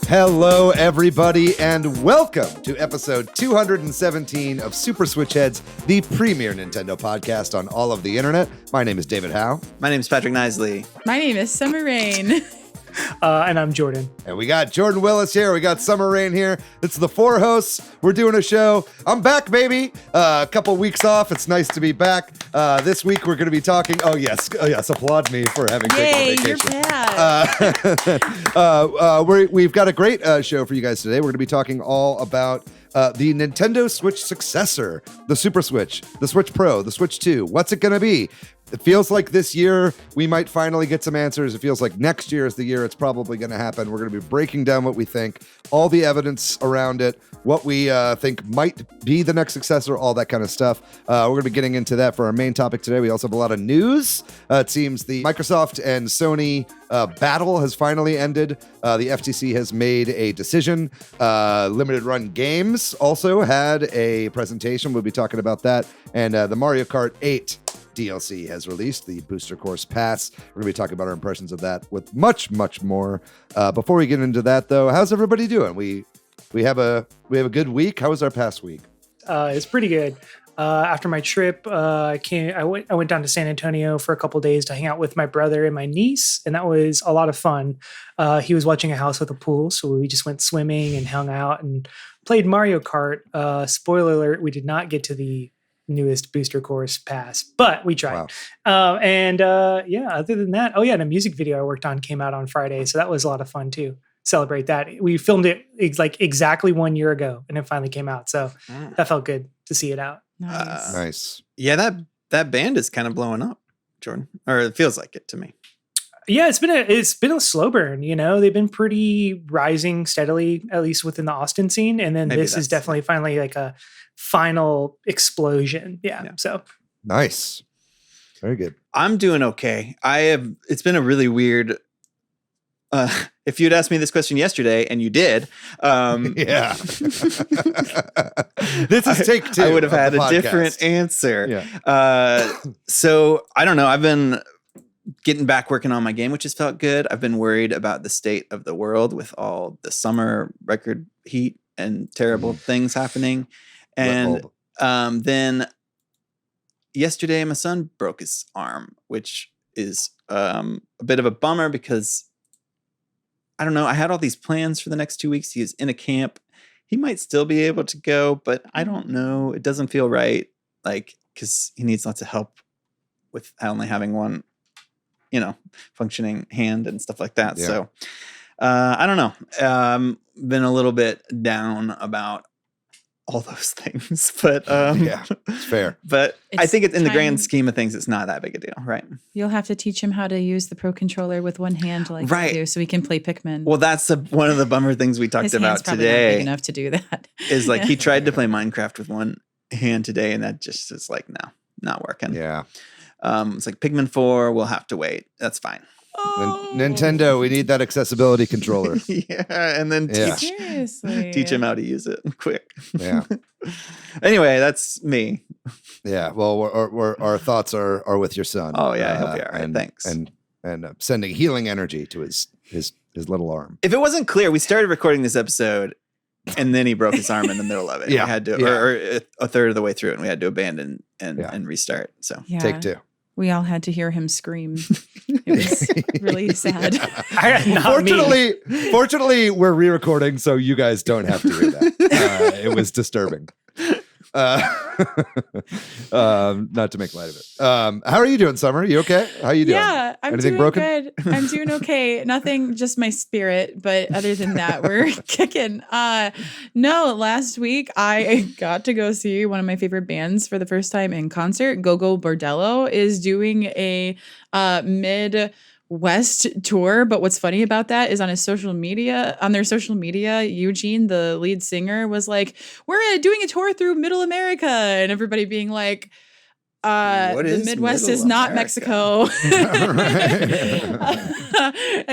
Hello, everybody, and welcome to episode 217 of Super Switch Headz, the premier Nintendo podcast on all of the internet. My name is David Howe. My name is Patrick Nisley. My name is Summer Rain. And I'm Jordan. And we got Jordan Willis here. We got Summer Rain here. It's the four hosts. We're doing a show. I'm back, baby. A couple weeks off. It's nice to be back. This week we're going to be talking. Oh yes. Applaud me for having taken a vacation. You're bad. We've got a great show for you guys today. We're going to be talking all about the Nintendo Switch Successor, the Super Switch, the Switch Pro, the Switch 2. What's it going to be? It feels like this year we might finally get some answers. It feels like next year is the year it's probably going to happen. We're going to be breaking down what we think, all the evidence around it, what we think might be the next successor, all that kind of stuff. We're going to be getting into that for our main topic today. We also have a lot of news. It seems the Microsoft and Sony battle has finally ended. The FTC has made a decision. Limited Run Games also had a presentation. We'll be talking about that. And the Mario Kart 8 DLC has released, the Booster Course Pass. We're going to be talking about our impressions of that with much, much more. Before we get into that, though, how's everybody doing? We have a good week. How was our past week? It's pretty good. After my trip, I went down to San Antonio for a couple days to hang out with my brother and my niece, and that was a lot of fun. He was watching a house with a pool, so we just went swimming and hung out and played Mario Kart. Spoiler alert, we did not get to the newest Booster Course Pass, but we tried. Wow. Other than that, the music video I worked on came out on Friday, so that was a lot of fun too. Celebrate that. We filmed it exactly 1 year ago, and it finally came out, so that felt good to see it out. Nice. Yeah, that band is kind of blowing up, Jordan, or it feels like it to me. Yeah, it's been a slow burn. You know, they've been pretty rising steadily, at least within the Austin scene, and then this is definitely finally like a final explosion. Yeah. So nice. Very good. I'm doing okay. It's been a really weird. If you'd asked me this question yesterday, and you did, yeah, this is take two. I would have had a different answer. Yeah. So I don't know. I've been getting back working on my game, which has felt good. I've been worried about the state of the world with all the summer record heat and terrible things happening. And then yesterday, my son broke his arm, which is a bit of a bummer because I don't know. I had all these plans for the next 2 weeks. He is in a camp. He might still be able to go, but I don't know. It doesn't feel right, because he needs lots of help with only having one, functioning hand and stuff like that. Yeah. So I don't know. Been a little bit down about all those things, but yeah, it's fair. But I think in the grand scheme of things, it's not that big a deal, right? You'll have to teach him how to use the Pro Controller with one hand, you do, so he can play Pikmin. Well, that's one of the bummer things we talked about today. Not big enough to do that. Is he tried to play Minecraft with one hand today, and that just is no, not working. Yeah, it's like Pikmin 4. We'll have to wait. That's fine. Oh. Nintendo, we need that accessibility controller. Yeah, and then teach him how to use it quick. Yeah. Anyway, that's me. Yeah. Well, our thoughts are with your son. Oh yeah, I hope you're all right. Thanks. And sending healing energy to his little arm. If it wasn't clear, we started recording this episode, and then he broke his arm in the middle of it. Yeah. We had to, or a third of the way through it, and we had to abandon and restart. So take two. We all had to hear him scream. It was really sad. Fortunately, we're re-recording, so you guys don't have to hear that. It was disturbing. Not to make light of it. How are you doing, Summer? You okay? How are you doing? Yeah, I'm Anything doing broken? good. I'm doing okay. Nothing, just my spirit. But other than that, we're kicking. No, last week I got to go see one of my favorite bands for the first time in concert. Go-Go Bordello is doing a Midwest tour, but what's funny about that is on their social media, Eugene, the lead singer, was like, "We're doing a tour through Middle America," and everybody being like, the Midwest is not Mexico.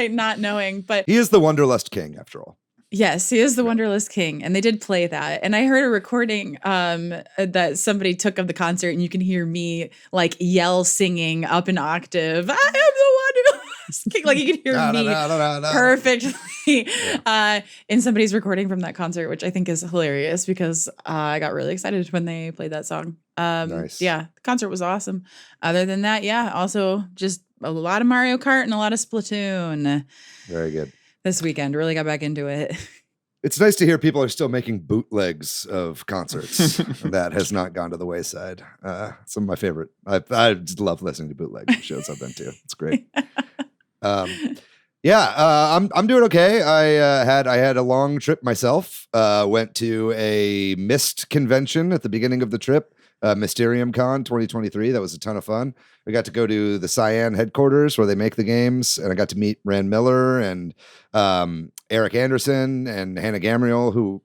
Not knowing, but he is the Wanderlust King after all. Yes, he is the Wanderlust King, and they did play that. And I heard a recording that somebody took of the concert, and you can hear me like yell singing up an octave. I am the one who. Like you can hear Da, da, me da, da, da, da. perfectly in somebody's recording from that concert, which I think is hilarious because I got really excited when they played that song. Nice. Yeah, the concert was awesome. Other than that, yeah, also just a lot of Mario Kart and a lot of Splatoon Very good. this weekend. Really got back into it. It's nice to hear people are still making bootlegs of concerts. That has not gone to the wayside. Some of my favorite. I just love listening to bootleg shows I've been to. It's great. I'm doing okay. I had a long trip myself. Went to a Myst convention at the beginning of the trip. Mysterium Con 2023. That was a ton of fun. We got to go to the Cyan headquarters where they make the games, and I got to meet Rand Miller and Eric Anderson and Hannah Gamriel, who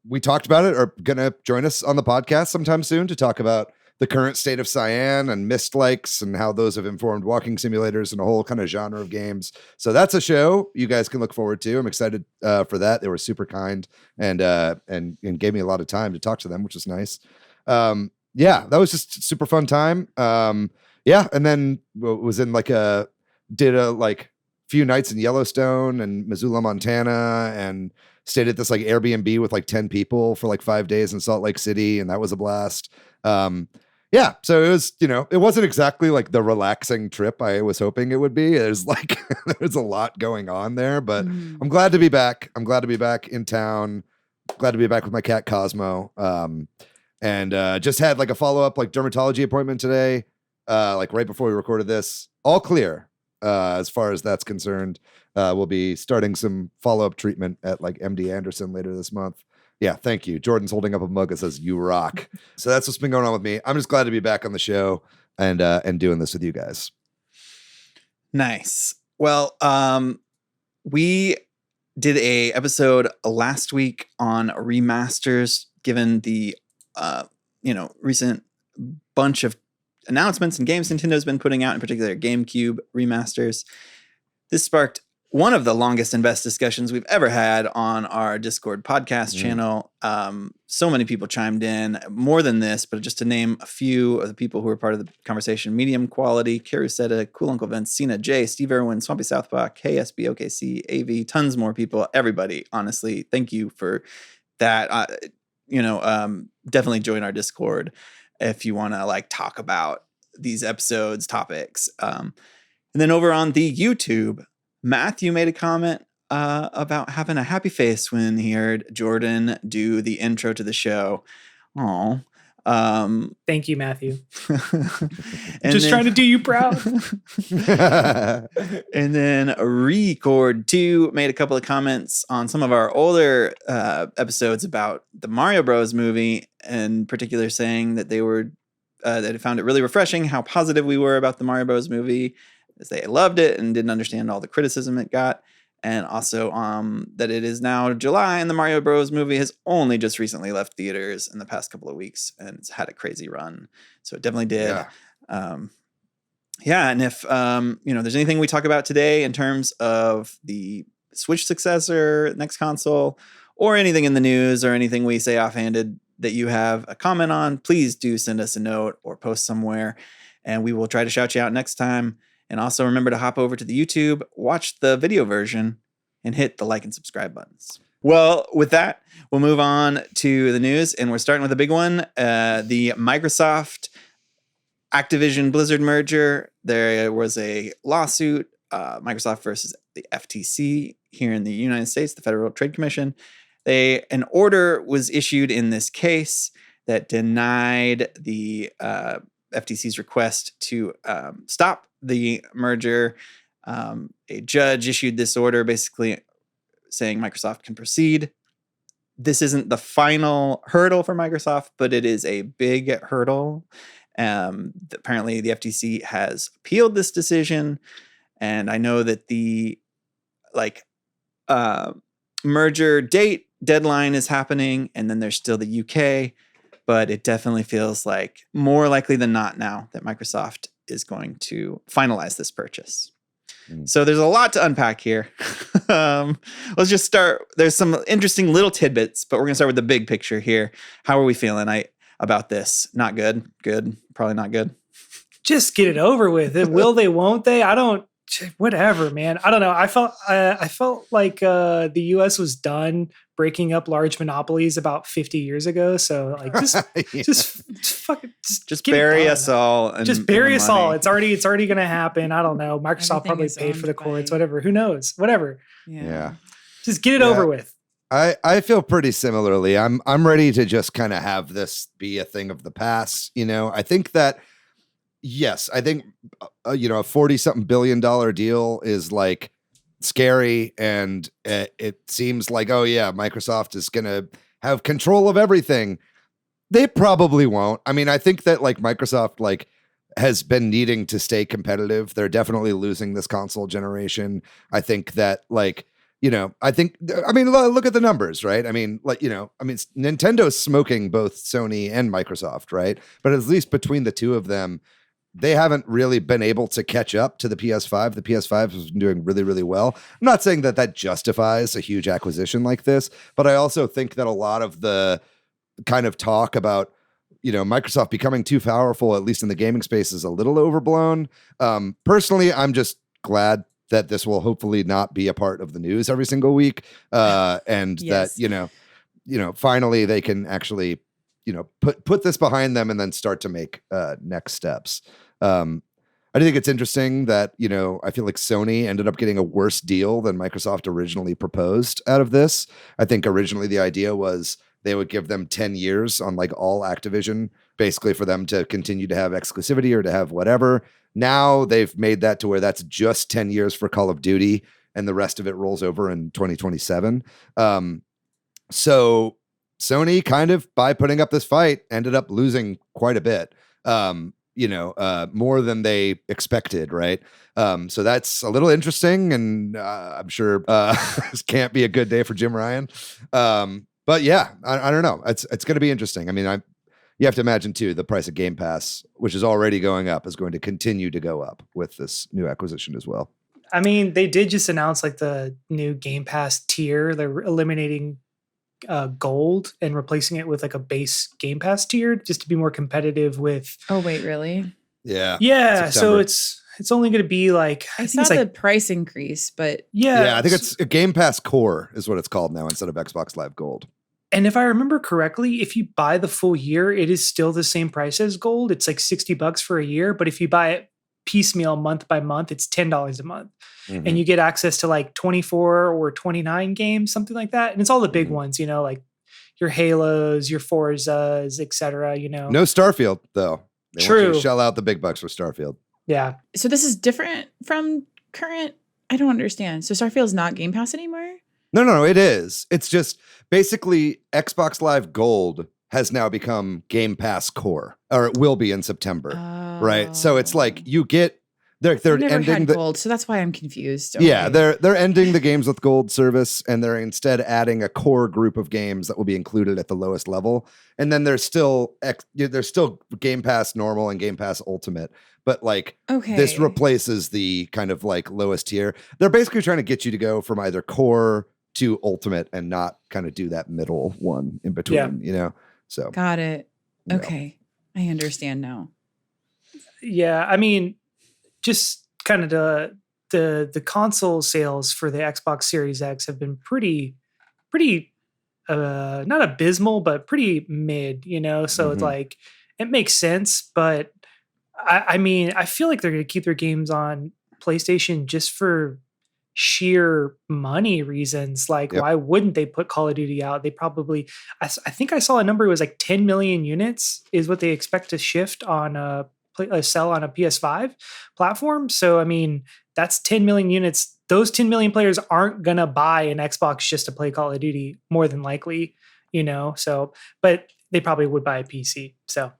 we talked about it, are going to join us on the podcast sometime soon to talk about the current state of Cyan and Myst likes and how those have informed walking simulators and a whole kind of genre of games. So that's a show you guys can look forward to. I'm excited for that. They were super kind and gave me a lot of time to talk to them, which was nice. That was just a super fun time. And then was in did a few nights in Yellowstone and Missoula, Montana, and stayed at this Airbnb with 10 people for 5 days in Salt Lake City. And that was a blast. So it was, it wasn't exactly the relaxing trip I was hoping it would be. There's there's a lot going on there, but I'm glad to be back. I'm glad to be back in town. Glad to be back with my cat Cosmo. And just had a follow-up dermatology appointment today, right before we recorded this. All clear as far as that's concerned. We'll be starting some follow-up treatment at MD Anderson later this month. Yeah, thank you. Jordan's holding up a mug that says "You rock." So that's what's been going on with me. I'm just glad to be back on the show and doing this with you guys. Nice. Well, we did a episode last week on remasters, given the recent bunch of announcements and games Nintendo's been putting out, in particular GameCube remasters. This sparked one of the longest and best discussions we've ever had on our Discord podcast channel. So many people chimed in, more than this, but just to name a few of the people who were part of the conversation: Medium Quality, Carusetta, Cool Uncle Vince, Cena, Jay, Steve Irwin, Swampy Southpaw, KSB, OKC, AV, tons more people. Everybody, honestly, thank you for that. Definitely join our Discord if you want to talk about these episodes, topics. And then over on the YouTube, Matthew made a comment about having a happy face when he heard Jordan do the intro to the show. Aw. Thank you, Matthew. Just trying to do you proud. And then Record 2 made a couple of comments on some of our older episodes about the Mario Bros. Movie, in particular saying that they were that they found it really refreshing how positive we were about the Mario Bros. Movie, as they loved it and didn't understand all the criticism it got. And also that it is now July and the Mario Bros. Movie has only just recently left theaters in the past couple of weeks, and it's had a crazy run. So it definitely did. And if there's anything we talk about today in terms of the Switch successor, next console, or anything in the news or anything we say offhanded that you have a comment on, please do send us a note or post somewhere, and we will try to shout you out next time. And also remember to hop over to the YouTube, watch the video version, and hit the like and subscribe buttons. Well, with that, we'll move on to the news, and we're starting with a big one. The Microsoft Activision Blizzard merger. There was a lawsuit, Microsoft versus the FTC here in the United States, the Federal Trade Commission. An order was issued in this case that denied the FTC's request to stop the merger. A judge issued this order basically saying Microsoft can proceed. This isn't the final hurdle for Microsoft, but it is a big hurdle. Apparently the FTC has appealed this decision, and I know that the merger deadline is happening, and then there's still the UK, but it definitely feels like more likely than not now that Microsoft is going to finalize this purchase. So there's a lot to unpack here. Let's just start. There's some interesting little tidbits, but we're going to start with the big picture here. How are we feeling about this? Not good. Good. Probably not good. Just get it over with. Will they, won't they? I don't whatever, man. I don't know. I felt like the U.S. was done breaking up large monopolies about 50 years ago. So like, Yeah. just fucking, Just get it bury done. us all. And Just bury us all. money. It's already going to happen. I don't know. Microsoft Everything probably is paid for the owned courts, by- whatever. Who knows? Whatever. Yeah. Just get it Yeah. over with. I feel pretty similarly. I'm ready to just kind of have this be a thing of the past. I think that, yes, I think, a $40-something billion deal is like scary. And it seems like, oh yeah, Microsoft is going to have control of everything. They probably won't. I mean, I think that like Microsoft like has been needing to stay competitive. They're definitely losing this console generation. I think that like, I mean, look at the numbers, right? I mean, like, Nintendo's smoking both Sony and Microsoft, right? But at least between the two of them, they haven't really been able to catch up to the PS5. The PS5 has been doing really, really well. I'm not saying that justifies a huge acquisition like this, but I also think that a lot of the kind of talk about, Microsoft becoming too powerful, at least in the gaming space, is a little overblown. Personally, I'm just glad that this will hopefully not be a part of the news every single week. And Yes. that, finally they can actually, put this behind them and then start to make next steps. I think it's interesting that, I feel like Sony ended up getting a worse deal than Microsoft originally proposed out of this. I think originally the idea was they would give them 10 years on like all Activision, basically for them to continue to have exclusivity or to have whatever. Now they've made that to where that's just 10 years for Call of Duty and the rest of it rolls over in 2027. So Sony kind of, by putting up this fight, ended up losing quite a bit, more than they expected, right? So that's a little interesting, and I'm sure this can't be a good day for Jim Ryan. But yeah, I don't know. It's going to be interesting. I mean, you have to imagine too, the price of Game Pass, which is already going up, is going to continue to go up with this new acquisition as well. I mean, they did just announce like the new Game Pass tier. They're eliminating gold and replacing it with like a base Game Pass tier just to be more competitive with. Oh wait, really? Yeah. Yeah. So September. it's only going to be like, I think saw it's the like, price increase, but Yeah, I think it's a Game Pass Core is what it's called now instead of Xbox Live Gold. and if I remember correctly, if you buy the full year, it is still the same price as gold. It's like $60 for a year. But if you buy it piecemeal month by month, it's $10 a month. Mhm. And you get access to like 24 or 29 games, something like that. And it's all the big Mhm. ones, like your Halos, your Forzas, etc. No Starfield though. They want you to True. shell out the big bucks for Starfield. Yeah. so this is different from current. I don't understand. So Starfield's not Game Pass anymore? No, it is. It's just basically Xbox Live Gold has now become Game Pass Core, or it will be in September, right? So it's like you get they're I've never ending had the gold, so that's why I'm confused. yeah Okay. they're ending the games with Gold service, and they're instead adding a core group of games that will be included at the lowest level, and then there's still Game Pass Normal and Game Pass Ultimate, but like Okay. this replaces the kind of like lowest tier. They're basically trying to get you to go from either core to Ultimate and not kind of do that middle one in between, So Got it. Yeah. Okay. I understand now. Yeah. I mean, just kind of the console sales for the Xbox Series X have been pretty not abysmal, but pretty mid, so it's Mhm. like it makes sense. But I mean, I feel like they're going to keep their games on PlayStation just for sheer money reasons. Like, Yep. why wouldn't they put Call of Duty out? They probably, I think I saw a number, it was like 10 million units is what they expect to shift on a sell on a PS5 platform. So, I mean, that's 10 million units. Those 10 million players aren't going to buy an Xbox just to play Call of Duty, more than likely, so, but they probably would buy a PC. So,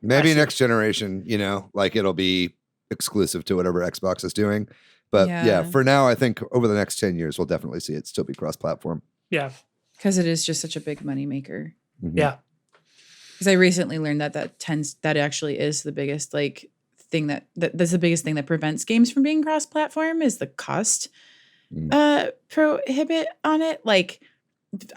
maybe I see. next generation, like it'll be exclusive to whatever Xbox is doing. But yeah, Yeah. for now, I think over the next 10 years, we'll definitely see it still be cross-platform. Yeah. Because it is just such a big moneymaker. Mhm. Yeah. Because I recently learned that actually is the biggest thing that's the biggest thing that prevents games from being cross-platform is the cost Mm. prohibit on it. Like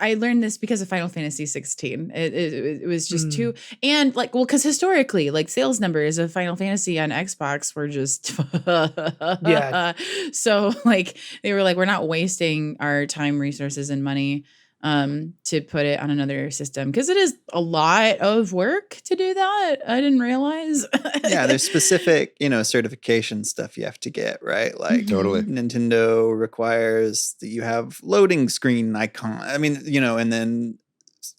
I learned this because of Final Fantasy 16. It was just too, and like, well, because historically, like sales numbers of Final Fantasy on Xbox were just, Yeah. So like they were like, we're not wasting our time, resources, and money to put it on another system, because it is a lot of work to do that. I didn't realize. Yeah, there's specific, certification stuff you have to get, right? Like Totally. Nintendo requires that you have loading screen icon. I mean, and then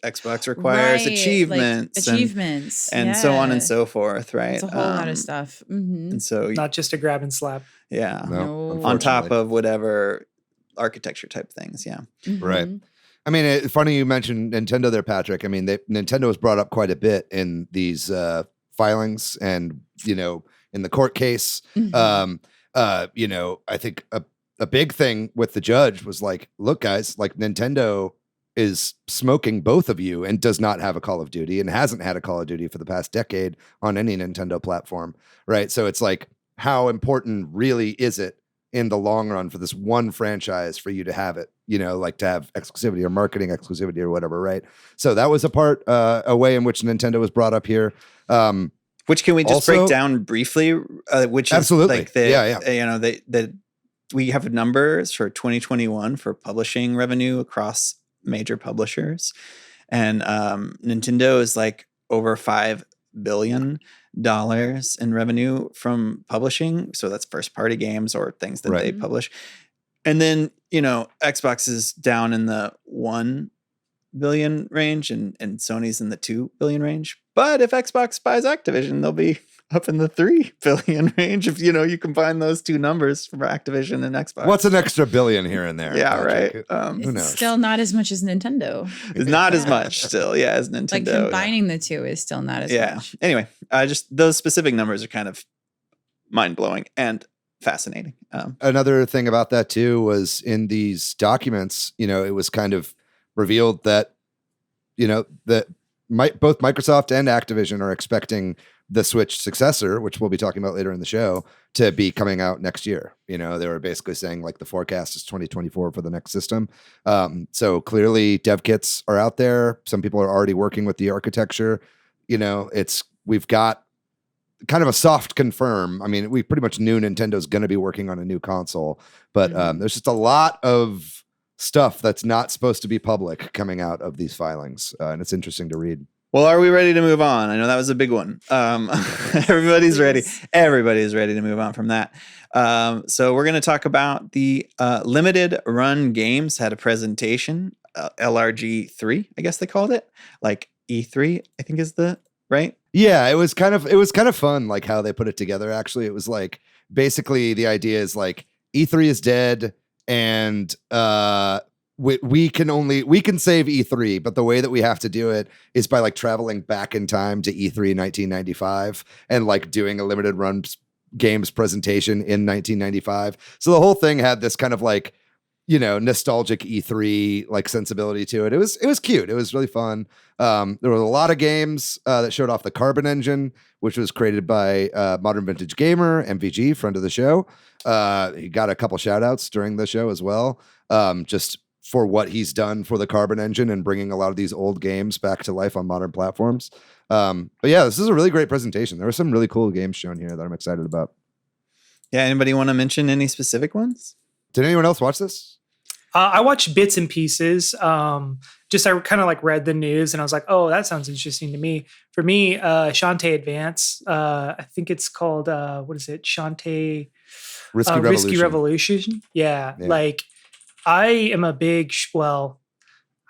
Xbox requires Right, achievements, like achievements, and so on and yeah. so forth, right? It's a whole lot of stuff. And so, Not just a grab and slap. yeah, No. on top unfortunately. of whatever architecture type things, yeah. Right. Mhm. I mean, it's funny you mentioned Nintendo there, Patrick. I mean, Nintendo was brought up quite a bit in these filings and, in the court case. Mhm. I think a big thing with the judge was like, look, guys, like Nintendo is smoking both of you and does not have a Call of Duty and hasn't had a Call of Duty for the past decade on any Nintendo platform. Right. So it's like, how important really is it in the long run for this one franchise for you to have it, like to have exclusivity or marketing exclusivity or whatever, right? So that was a way in which Nintendo was brought up here. Which can we just also- break down briefly? Which is Absolutely. like we have numbers for 2021 for publishing revenue across major publishers, and Nintendo is like over $5 billion in revenue from publishing. So that's first party games or things that they Right. publish. And then, Xbox is down in the 1 billion range and Sony's in the 2 billion range. But if Xbox buys Activision, they'll be up in the 3 billion range if, you combine those two numbers for Activision and Xbox. What's an extra billion here and there? Yeah, Patrick? right. Who It's knows? still not as much as Nintendo. It's not as much still, as Nintendo. Like combining the two is still not as much. Anyway, just those specific numbers are kind of mind-blowing and fascinating. Another thing about that too was in these documents, it was kind of revealed that, that both Microsoft and Activision are expecting the Switch Successor, which we'll be talking about later in the show, to be coming out next year. They were basically saying like the forecast is 2024 for the next system. So clearly dev kits are out there. Some people are already working with the architecture. We've got kind of a soft confirm. I mean, we pretty much knew Nintendo's going to be working on a new console, but there's just a lot of stuff that's not supposed to be public coming out of these filings. And it's interesting to read. Well, are we ready to move on? I know that was a big one. Everybody's ready. Everybody's ready to move on from that. So we're going to talk about the limited run games had a presentation, LRG3, I guess they called it, like E3, I think is the right. Yeah, it was kind of fun, like how they put it together. Actually, it was like basically the idea is like E3 is dead, and we can save E3, but the way that we have to do it is by like traveling back in time to E3 1995 and like doing a limited run games presentation in 1995. So the whole thing had this kind of like, nostalgic E3 like sensibility to it. It was cute. It was really fun. There were a lot of games that showed off the Carbon engine, which was created by Modern Vintage Gamer, MVG, friend of the show. He got a couple shout outs during the show as well. Just for what he's done for the Carbon engine and bringing a lot of these old games back to life on modern platforms. But yeah, this is a really great presentation. There are some really cool games shown here that I'm excited about. Yeah. Anybody want to mention any specific ones? Did anyone else watch this? I watched bits and pieces. I kind of like read the news and I was like, oh, that sounds interesting to me. For me, Shantae Advance, I think it's called, what is it? Shantae Risky Revolution. Yeah. Like I am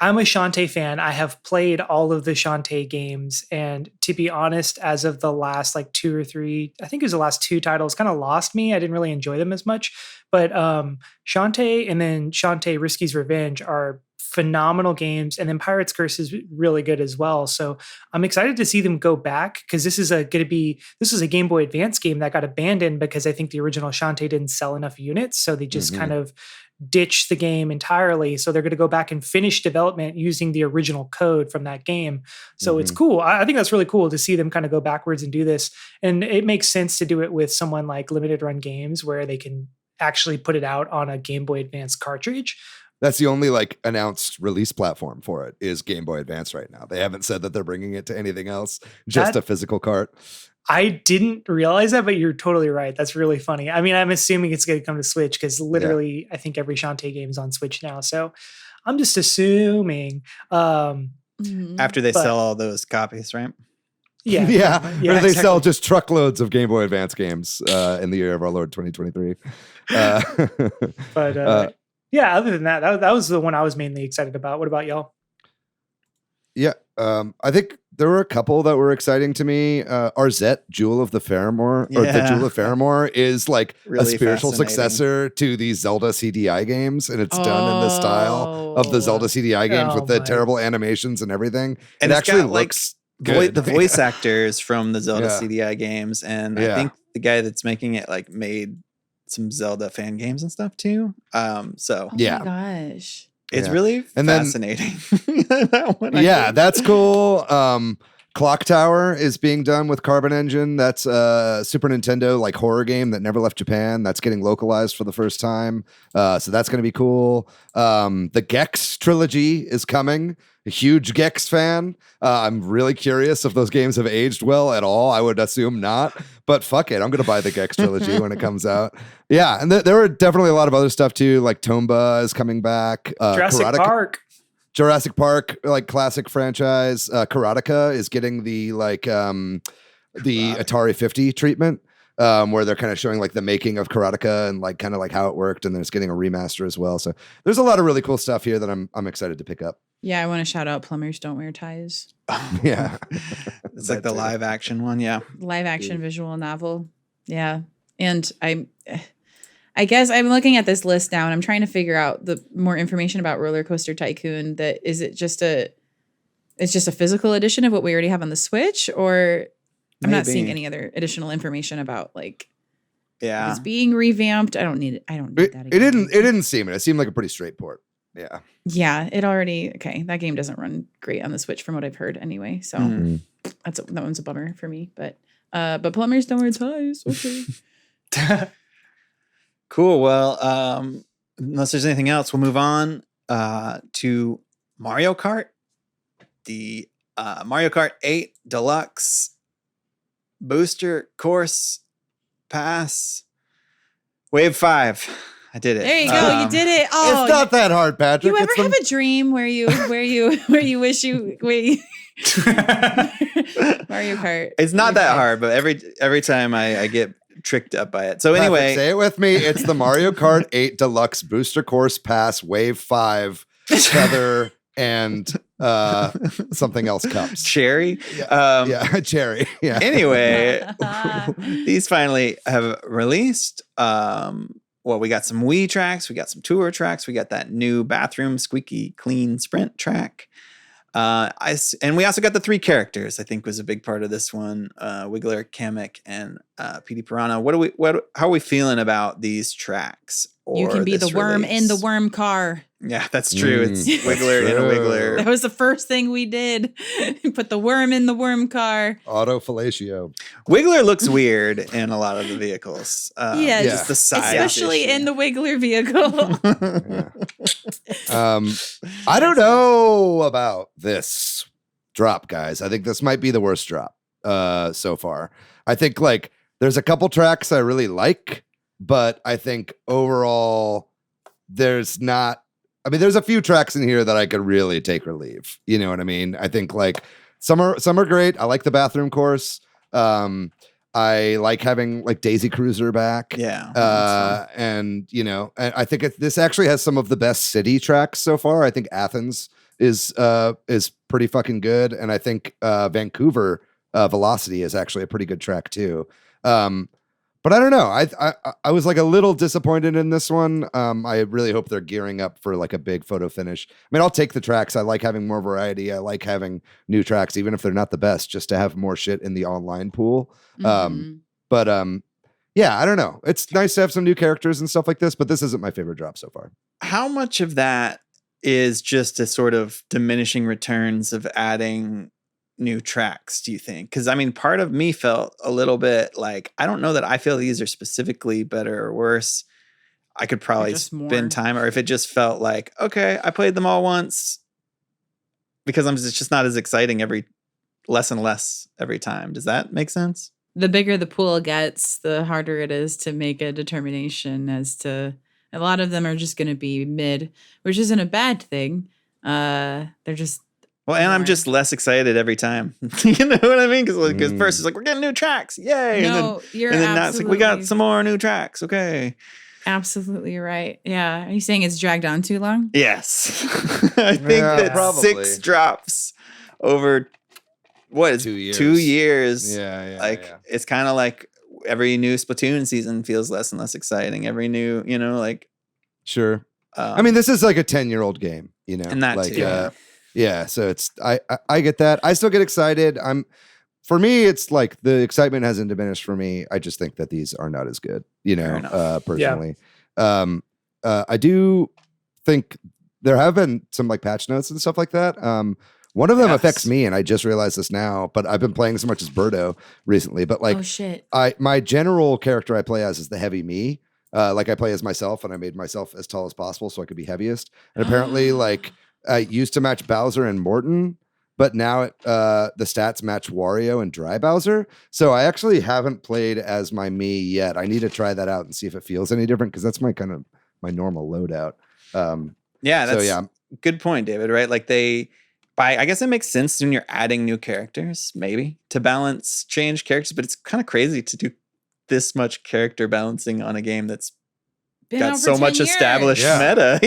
I'm a Shantae fan. I have played all of the Shantae games. And to be honest, as of the last like 2 or 3, I think it was the last 2 titles kind of lost me. I didn't really enjoy them as much. But Shantae and then Shantae Risky's Revenge are phenomenal games. And then Pirate's Curse is really good as well. So I'm excited to see them go back because this is a Game Boy Advance game that got abandoned because I think the original Shantae didn't sell enough units. So they just kind of ditch the game entirely. So they're going to go back and finish development using the original code from that game. So it's cool. I think that's really cool to see them kind of go backwards and do this. And it makes sense to do it with someone like Limited Run Games where they can actually put it out on a Game Boy Advance cartridge. That's the only like announced release platform for it is Game Boy Advance right now. They haven't said that they're bringing it to anything else, just a physical cart. I didn't realize that, but you're totally right. That's really funny. I mean, I'm assuming it's going to come to Switch because literally I think every Shantae game is on Switch now. So I'm just assuming. After they sell all those copies, right? Yeah. Yeah, Or they exactly. sell just truckloads of Game Boy Advance games in the year of our Lord 2023. But yeah, other than that, that was the one I was mainly excited about. What about y'all? Yeah, I think there were a couple that were exciting to me. Arzette, Jewel of the Faramore, or the Jewel of Faramore, is like Really a spiritual fascinating. successor to these Zelda CDI games, and it's done in the style of the Zelda CDI games with the terrible animations and everything. And it it's actually got, like, looks good. The voice actors from the Zelda Yeah. CDI games, and Yeah. I think the guy that's making it like made some Zelda fan games and stuff too. So Oh Yeah. my gosh. it's Yeah. really And then- fascinating. That one, I Yeah, think. that's cool. Clock Tower is being done with Carbon Engine. That's a Super Nintendo like horror game that never left Japan. That's getting localized for the first time. So that's going to be cool. The Gex trilogy is coming. A huge Gex fan. I'm really curious if those games have aged well at all. I would assume not, but fuck it. I'm going to buy the Gex trilogy when it comes out. Yeah, and there were definitely a lot of other stuff too, like Tomba is coming back. Jurassic Park, like classic franchise. Karateka is getting the like the Atari 50 treatment, where they're kind of showing like the making of Karateka and like kind of like how it worked, and then it's getting a remaster as well. So there's a lot of really cool stuff here that I'm excited to pick up. Yeah, I want to shout out Plumbers Don't Wear Ties. Yeah, It's like the That too. live action one. Yeah. Live action visual novel. Yeah. And I guess I'm looking at this list now and I'm trying to figure out the more information about Roller Coaster Tycoon. That is it just it's just a physical edition of what we already have on the Switch, or I'm not seeing Maybe. any other additional information about like if Yeah. it's being revamped. I don't need it. I don't need that. it didn't seem it. It seemed like a pretty straight port. Yeah. Yeah, it already okay. That game doesn't run great on the Switch from what I've heard anyway. So Mhm. that one's a bummer for me. But Plumbers Don't Wear Ties. Okay. Cool. Well, unless there's anything else, we'll move on to Mario Kart. The Mario Kart 8 Deluxe Booster Course Pass Wave 5. I did it. There you go. You did it. Oh, It's not that hard, Patrick. you ever It's the- have a dream where you wish you Mario Kart? It's not Wave that 5. hard, but every time I get tricked up by it. So Patrick, anyway, say it with me. It's the Mario Kart 8 Deluxe Booster Course Pass Wave 5 Feather and something else cups. Cherry. Yeah, cherry. Yeah. Anyway, these finally have released. Well, we got some Wii tracks, we got some tour tracks, we got that new bathroom squeaky clean sprint track. And we also got the 3 characters. I think was a big part of this one: Wiggler, Kamek, and PD Piranha. How are we feeling about these tracks? You can be the this worm in the release? worm car. Yeah, that's true. It's Mm, Wiggler in a true. Wiggler. That was the first thing we did. Put the worm in the worm car. Auto fellatio. Wiggler looks weird in a lot of the vehicles. Yeah, just the size, Especially in the Wiggler vehicle. I don't know about this drop, guys. I think this might be the worst drop so far. I think like there's a couple tracks I really like, but I think overall there's not. I mean, there's a few tracks in here that I could really take or leave. You know what I mean? I think like some are great. I like the bathroom course. I like having like Daisy Cruiser back. Yeah. And you know, I think this actually has some of the best city tracks so far. I think Athens is pretty fucking good, and I think Vancouver Velocity is actually a pretty good track too. But I don't know. I was like a little disappointed in this one. I really hope they're gearing up for like a big photo finish. I mean, I'll take the tracks. I like having more variety. I like having new tracks, even if they're not the best, just to have more shit in the online pool. Mhm. But yeah, I don't know. It's nice to have some new characters and stuff like this, but this isn't my favorite drop so far. How much of that is just a sort of diminishing returns of adding new tracks, do you think? Because I mean, part of me felt a little bit like, I don't know that I feel these are specifically better or worse. I could probably just more. spend time, or if it just felt like, okay, I played them all once, because it's just not as exciting less and less every time. Does that make sense? The bigger the pool gets, the harder it is to make a determination as to. A lot of them are just going to be mid, which isn't a bad thing. They're just. Well, and I'm just less excited every time. You know what I mean? Because first it's like, we're getting new tracks. Yay. No, and then now it's like, we got some more new tracks. Okay. Absolutely right. Yeah. Are you saying it's dragged on too long? Yes. I think that probably. 6 drops over, what is 2 years? 2 years. Yeah. It's kind of like every new Splatoon season feels less and less exciting. Every new, Sure. I mean, this is like a 10-year-old game, and that like, too. Yeah, so it's I get that. I still get excited. For me, it's like the excitement hasn't diminished for me. I just think that these are not as good, personally. I do think there have been some like patch notes and stuff like that. One of them affects me, and I just realized this now, but I've been playing as much as Birdo recently. But like, oh shit, my general character I play as is the heavy me. Like I play as myself, and I made myself as tall as possible so I could be heaviest. And apparently, like, I used to match Bowser and Morton, but now the stats match Wario and Dry Bowser. So I actually haven't played as my me yet. I need to try that out and see if it feels any different, because that's my normal loadout. That's good point, David. Right? Like I guess it makes sense when you're adding new characters, maybe to change characters, but it's kind of crazy to do this much character balancing on a game that's got so much established meta.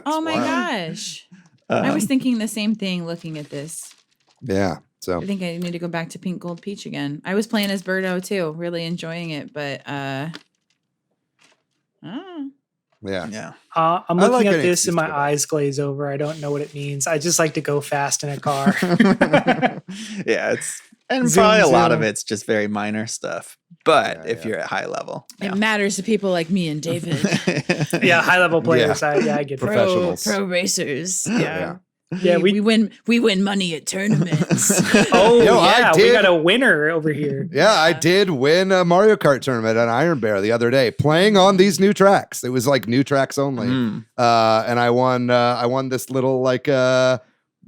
Oh my gosh. I was thinking the same thing looking at this. Yeah. So I think I need to go back to Pink Gold Peach again. I was playing as Birdo too, really enjoying it, but yeah. I'm looking at this and my eyes glaze over. I don't know what it means. I just like to go fast in a car. And probably a lot of it's just very minor stuff. But if you're at high level, it matters to people like me and David. High level players. I get professionals, pro racers. Yeah, we win money at tournaments. We got a winner over here. Yeah, I did win a Mario Kart tournament at Iron Bear the other day, playing on these new tracks. It was like new tracks only, and I won. I won this little like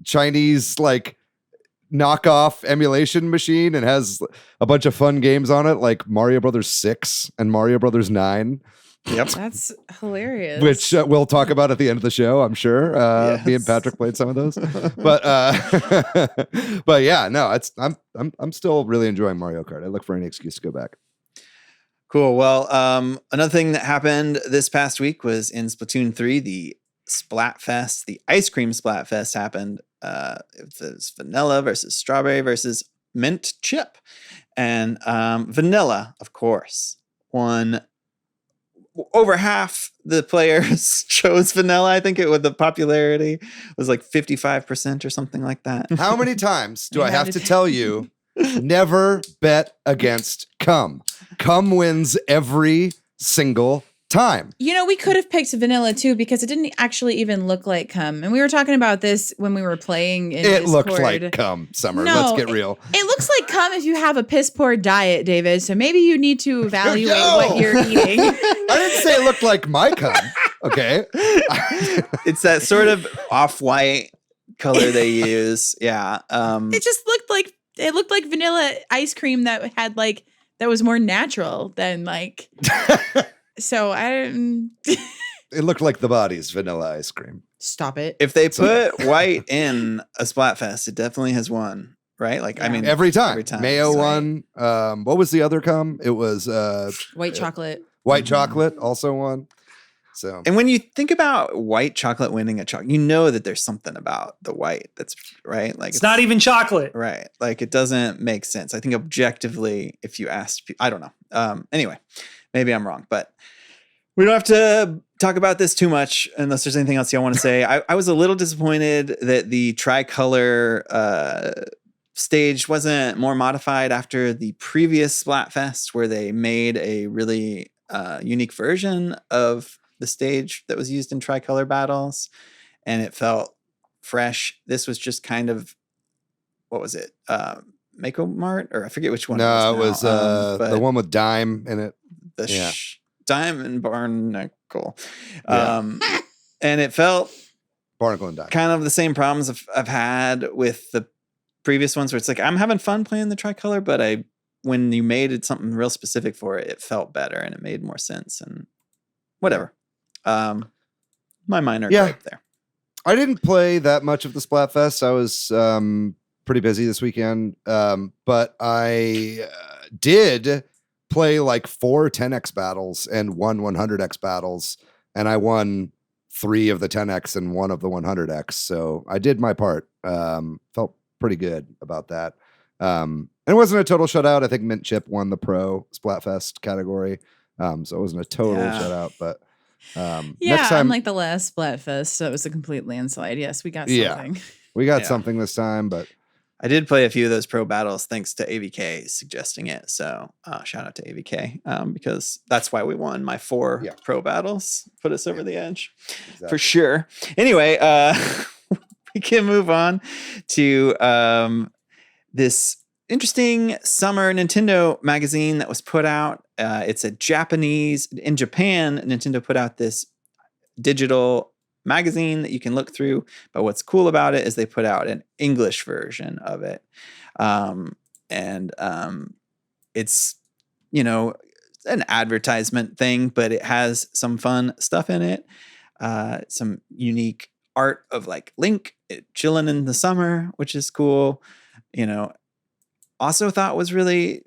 Chinese like knockoff emulation machine, and has a bunch of fun games on it, like Mario Brothers 6 and Mario Brothers 9. Yep, that's hilarious. Which we'll talk about at the end of the show, I'm sure. Me and Patrick played some of those, but yeah, no, I'm still really enjoying Mario Kart. I look for any excuse to go back. Cool. Well, another thing that happened this past week was in Splatoon 3, the Splatfest, the ice cream Splatfest happened. It was vanilla versus strawberry versus mint chip, and vanilla, of course, won. Over half the players chose vanilla. I think the popularity was like 55% or something like that. How many times do I have to tell you, never bet against cum? Cum wins every single time. We could have picked vanilla too, because it didn't actually even look like cum. And we were talking about this when we were playing in It Discord. looked like cum, Summer. No, let's get real. It looks like cum if you have a piss poor diet, David. So maybe you need to evaluate what you're eting. I didn't say it looked like my cum. Okay. It's that sort of off-white color they use. Yeah. It just looked like vanilla ice cream that had like, that was more natural than like... So I didn't. It looked like the body's vanilla ice cream. Stop it. If they put white in a Splatfest, it definitely has won, right? Like, I mean, every time. Mayo right. won. What was the other cum? It was white chocolate. White chocolate also won. So, and when you think about white chocolate winning a chocolate, you know that there's something about the white that's right. Like it's not even chocolate, right? Like it doesn't make sense. I think objectively, if you asked, I don't know. Anyway, maybe I'm wrong, but we don't have to talk about this too much unless there's anything else you want to say. I was a little disappointed that the tricolor stage wasn't more modified after the previous Splatfest, where they made a really unique version of the stage that was used in tricolor battles, and it felt fresh. This was just kind of, what was it? Mako Mart, or I forget which one. No, it was the one with Dime in it. Diamond Barnacle Cool. Yeah. And it felt Barnacle and Dime. kind of the same problems I've had with the previous ones, where it's like I'm having fun playing the tricolor, but when you made it something real specific for it, it felt better and it made more sense and whatever. My minor gripe there. I didn't play that much of the Splatfest. I was pretty busy this weekend, but I did play like 4 10x battles and 1 100x battles, and I won 3 of the 10x and 1 of the 100x. So I did my part. Felt pretty good about that. And it wasn't a total shutout. I think Mint Chip won the Pro Splatfest category. So it wasn't a total shutout, but next time, unlike the last Splatfest, that was a complete landslide. Yes, we got something. We got something this time, but I did play a few of those pro battles thanks to AVK suggesting it. So shout out to AVK because that's why we won my 4 pro battles. Put us over the edge for sure. Anyway, we can move on to this interesting summer Nintendo magazine that was put out. It's a Japanese. In Japan, Nintendo put out this digital magazine that you can look through, but what's cool about it is they put out an English version of it, and it's an advertisement thing, but it has some fun stuff in it, some unique art of like Link chilling in the summer, which is cool. Also thought was really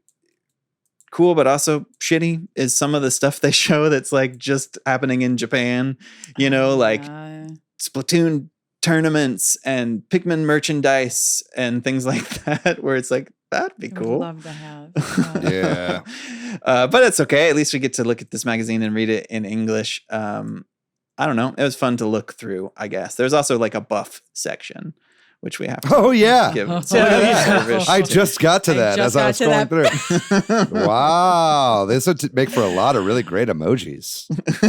cool, but also shitty is some of the stuff they show that's like just happening in Japan, like Splatoon tournaments and Pikmin merchandise and things like that, where it's like, that'd be cool. Love to have. yeah. But it's okay. At least we get to look at this magazine and read it in English. I don't know. It was fun to look through, I guess. There's also like a buff section, which we have to give service. I just got to that as I was going through. Wow. This would make for a lot of really great emojis.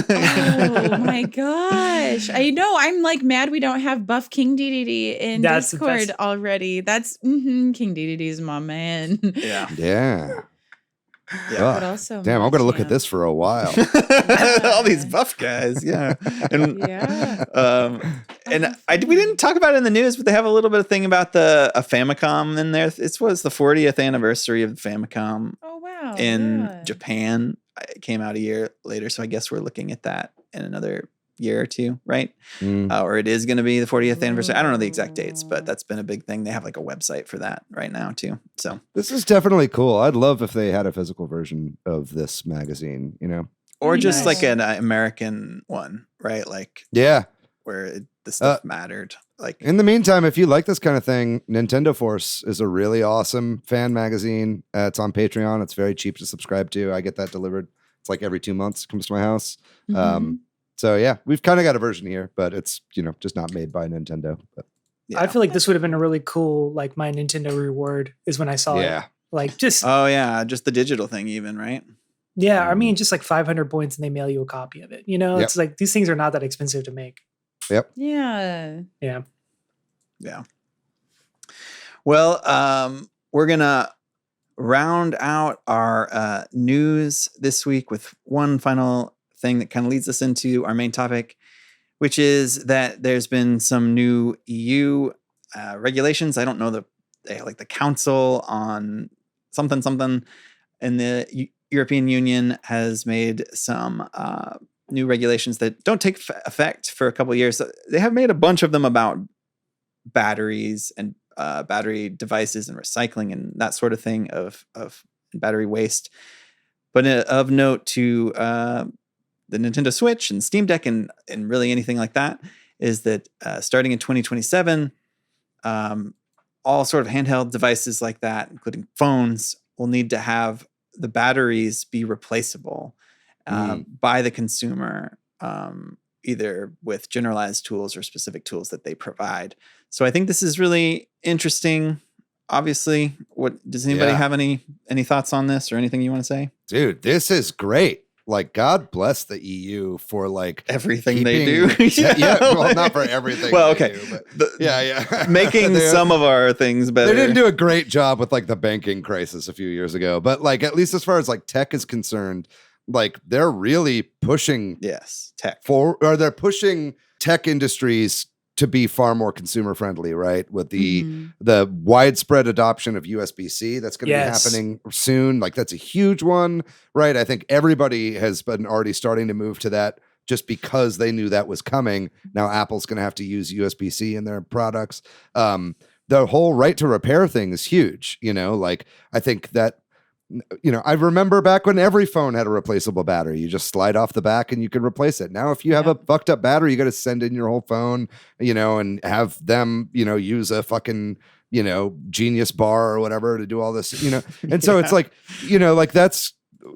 Oh my gosh. I know. I'm like mad we don't have Buff King DDD in Discord already. That's King DDD's my man. Yeah. But also, damn, I'm going to look at this for a while. All these buff guys. Yeah. And, we didn't talk about it in the news, but they have a little bit of thing about a Famicom in there. It was the 40th anniversary of the Famicom in Japan. It came out a year later, so I guess we're looking at that in another year or two, right? Or it is going to be the 40th anniversary. I don't know the exact dates, but that's been a big thing. They have like a website for that right now too. So this is definitely cool. I'd love if they had a physical version of this magazine, or just like an American one, right? Like where the stuff mattered. Like in the meantime, if you like this kind of thing, Nintendo Force is a really awesome fan magazine. It's on Patreon. It's very cheap to subscribe to. I get that delivered. It's like every 2 months. It comes to my house. So yeah, we've kind of got a version here, but it's just not made by Nintendo. But I feel like this would have been a really cool like my Nintendo reward is when I saw it. Like just just the digital thing even, right? Yeah, I mean just like 500 points and they mail you a copy of it. It's like these things are not that expensive to make. Yep. Yeah. Well, we're gonna round out our news this week with one final thing that kind of leads us into our main topic, which is that there's been some new EU regulations. I don't know the Council on something in the European Union has made some new regulations that don't take effect for a couple of years. They have made a bunch of them about batteries and battery devices and recycling and that sort of thing of battery waste. But of note to the Nintendo Switch and Steam Deck and really anything like that is that starting in 2027, all sort of handheld devices like that, including phones, will need to have the batteries be replaceable by the consumer, either with generalized tools or specific tools that they provide. So I think this is really interesting. Obviously, does anybody have any thoughts on this or anything you want to say? Dude, this is great. Like, God bless the EU for like everything they do. Well, not for everything. Well, okay, do, but making some of our things better. They didn't do a great job with like the banking crisis a few years ago, but like at least as far as like tech is concerned, like they're really pushing tech. they're pushing tech industries to be far more consumer friendly, right? With the widespread adoption of USB-C that's going to be happening soon. Like that's a huge one, right? I think everybody has been already starting to move to that just because they knew that was coming. Now Apple's going to have to use USB-C in their products. The whole right to repair thing is huge. Like I think that, I remember back when every phone had a replaceable battery. You just slide off the back and you can replace it. Now, if you have a fucked up battery, you got to send in your whole phone, and have them, use a fucking, Genius bar or whatever to do all this, And so it's like, like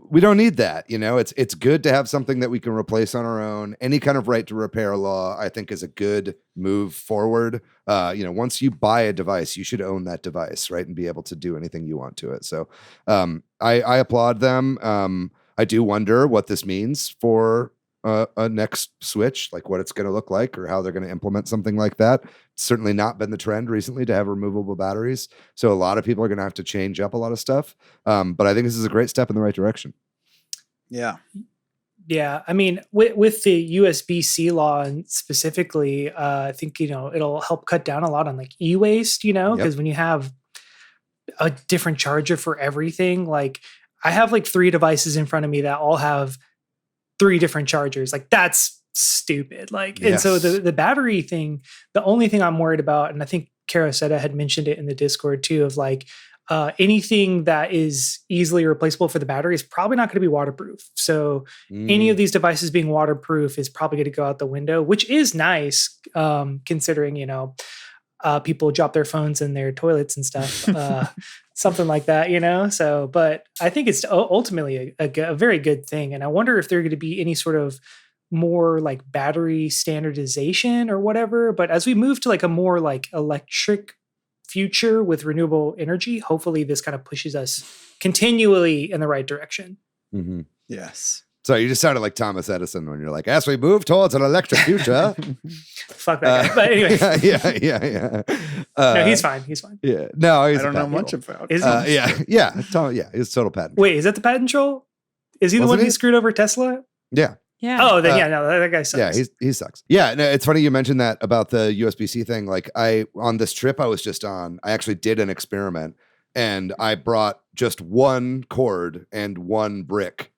we don't need that. It's good to have something that we can replace on our own. Any kind of right to repair law, I think, is a good move forward. Once you buy a device, you should own that device, right? And be able to do anything you want to it. So I applaud them. I do wonder what this means for a next Switch, like what it's going to look like or how they're going to implement something like that. It's certainly not been the trend recently to have removable batteries. So a lot of people are going to have to change up a lot of stuff. But I think this is a great step in the right direction. Yeah. Yeah, I mean, with the USB-C law and specifically, I think it'll help cut down a lot on like e-waste. Because when you have a different charger for everything, like I have like 3 devices in front of me that all have 3 different chargers. Like that's stupid. Like, and so the battery thing, the only thing I'm worried about, and I think Karaseta had mentioned it in the Discord too, of like. Anything that is easily replaceable for the battery is probably not going to be waterproof. So any of these devices being waterproof is probably going to go out the window, which is nice considering, people drop their phones in their toilets and stuff, something like that, So, but I think it's ultimately a very good thing. And I wonder if there are going to be any sort of more like battery standardization or whatever. But as we move to like a more like electric future with renewable energy, hopefully this kind of pushes us continually in the right direction. Mm-hmm. Yes. So you just sounded like Thomas Edison when you're like, as we move towards an electric future. Fuck that guy. But anyway. Yeah. No, he's fine. Yeah. No, I don't know much about it. Yeah. He's total patent. Wait, is that the patent troll? Is he the one who screwed over Tesla? Yeah. Yeah. Oh, then that guy sucks. Yeah, he sucks. Yeah, no, it's funny you mentioned that about the USB-C thing. Like on this trip I was just on, I actually did an experiment and I brought just one cord and one brick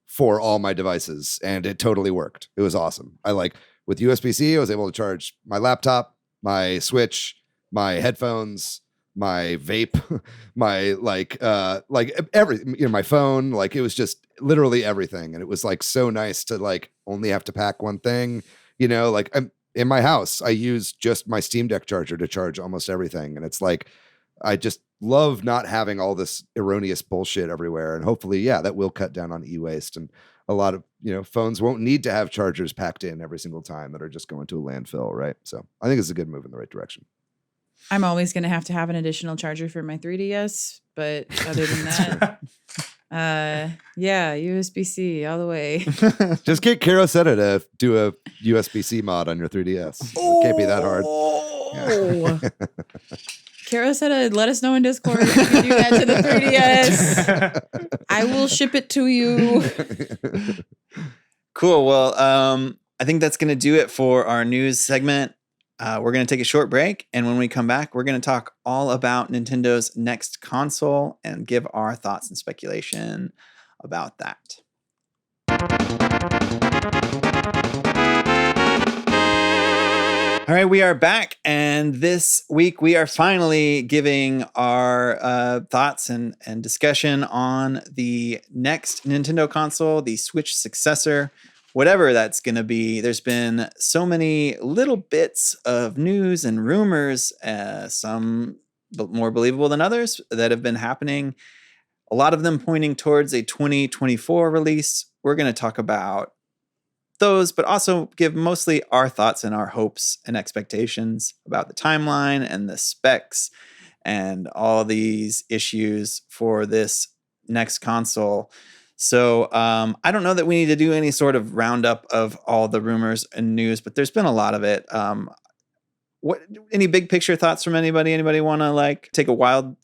for all my devices and it totally worked. It was awesome. With USB-C, I was able to charge my laptop, my Switch, my headphones, my vape, my my phone, like it was just literally everything. And it was like so nice to like only have to pack one thing, like I'm in my house. I use just my Steam Deck charger to charge almost everything. And it's like, I just love not having all this erroneous bullshit everywhere. And hopefully, that will cut down on e-waste and a lot of, phones won't need to have chargers packed in every single time that are just going to a landfill. Right. So I think it's a good move in the right direction. I'm always going to have an additional charger for my 3DS, but other than that, USB-C all the way. Just get Karaseta to do a USB-C mod on your 3DS. It can't be that hard. Karaseta, let us know in Discord if you can do that to the 3DS. I will ship it to you. Cool. Well, I think that's going to do it for our news segment. We're going to take a short break, and when we come back, we're going to talk all about Nintendo's next console and give our thoughts and speculation about that. All right, we are back, and this week we are finally giving our thoughts and discussion on the next Nintendo console, the Switch Successor. Whatever that's going to be. There's been so many little bits of news and rumors, some more believable than others, that have been happening. A lot of them pointing towards a 2024 release. We're going to talk about those, but also give mostly our thoughts and our hopes and expectations about the timeline and the specs and all these issues for this next console. So I don't know that we need to do any sort of roundup of all the rumors and news, but there's been a lot of it. Any big picture thoughts from anybody? Anybody want to like take a wild